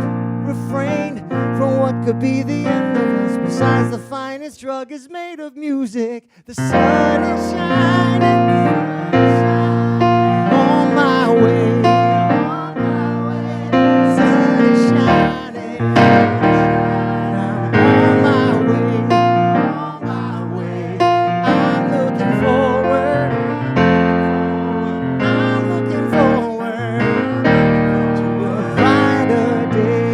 Refrain from what could be the end of us. Besides, the finest drug is made of music. The sun is shining on my way. Sun is shining. I'm on my way. I'm looking forward. I'm looking forward to a brighter day.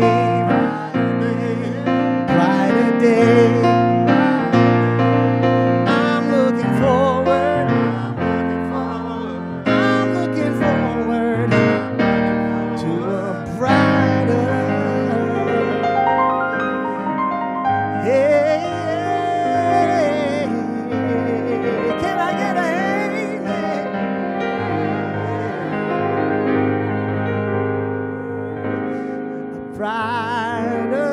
Brighter day. I'm looking forward. I'm looking forward to a brighter. Hey, can I get a amen? A brighter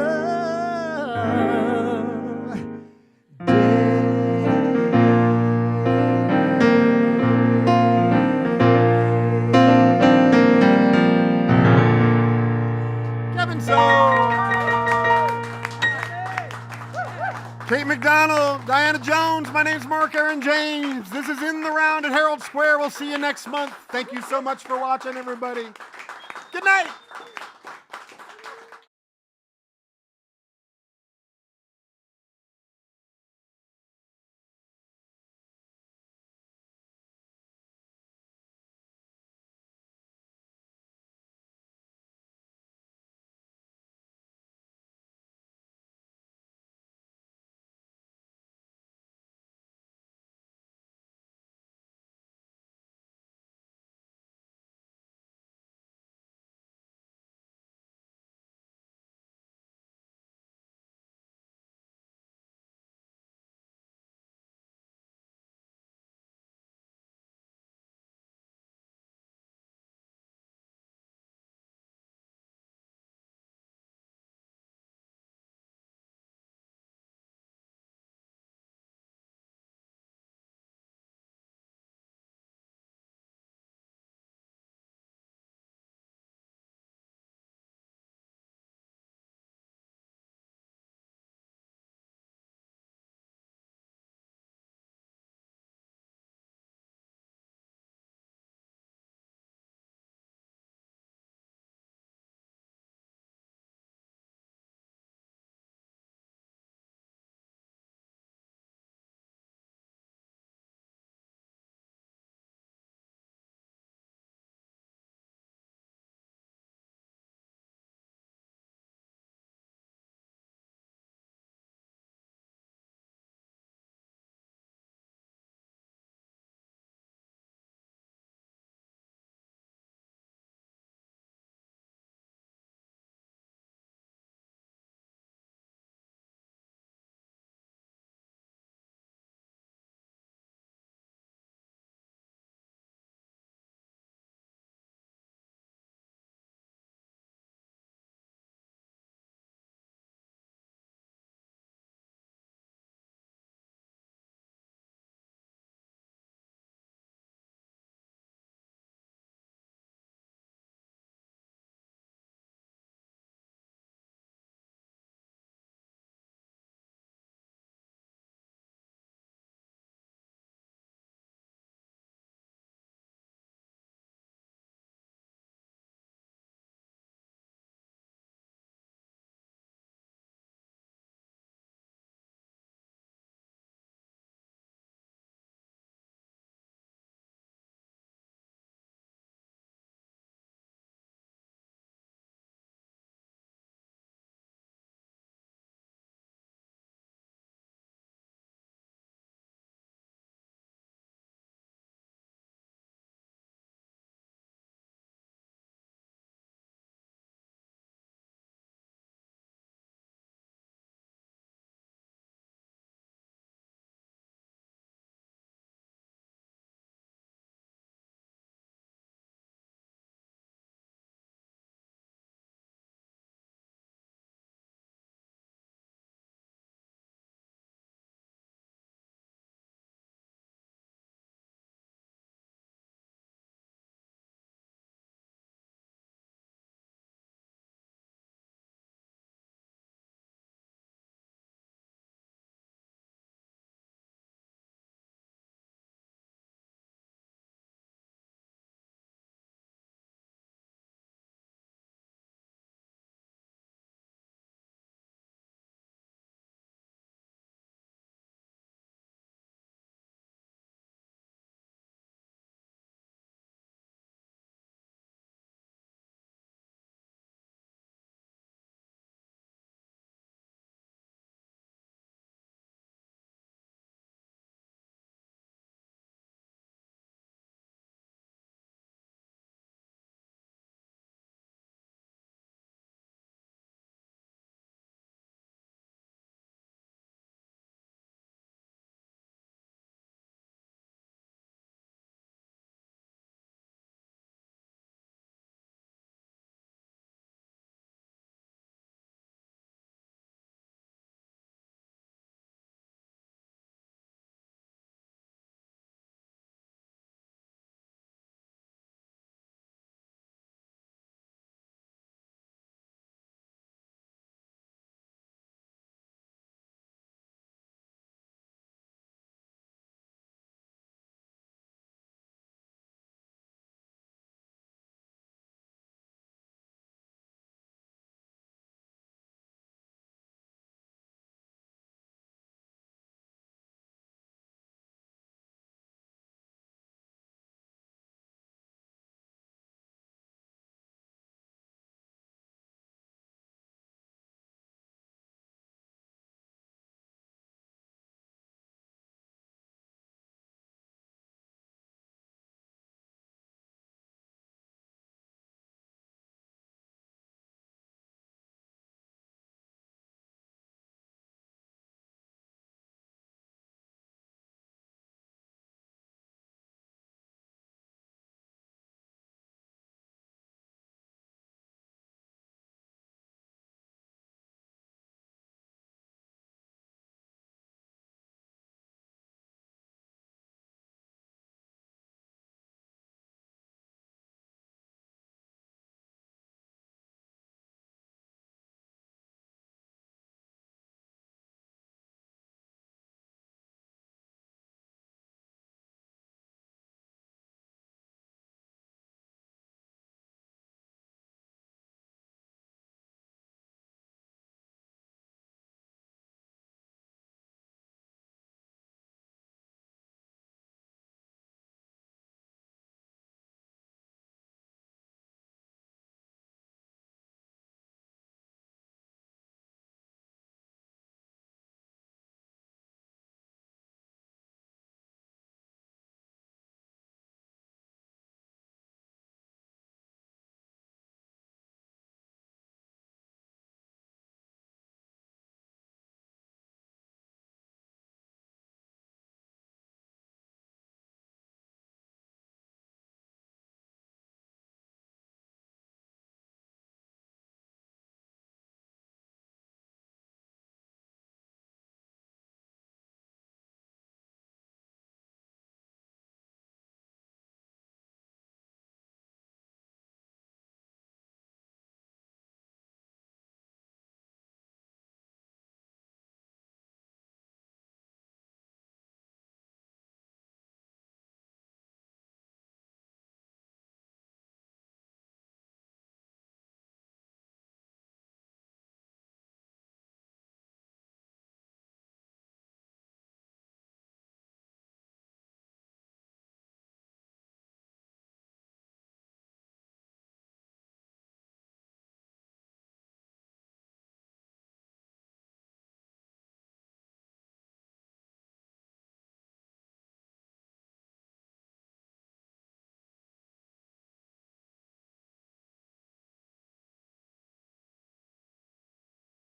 Kevin So, Kate McDonald, Diana Jones. My name's Mark Aaron James. This is In the Round at Herald Square. We'll see you next month. Thank you so much for watching, everybody. Good night.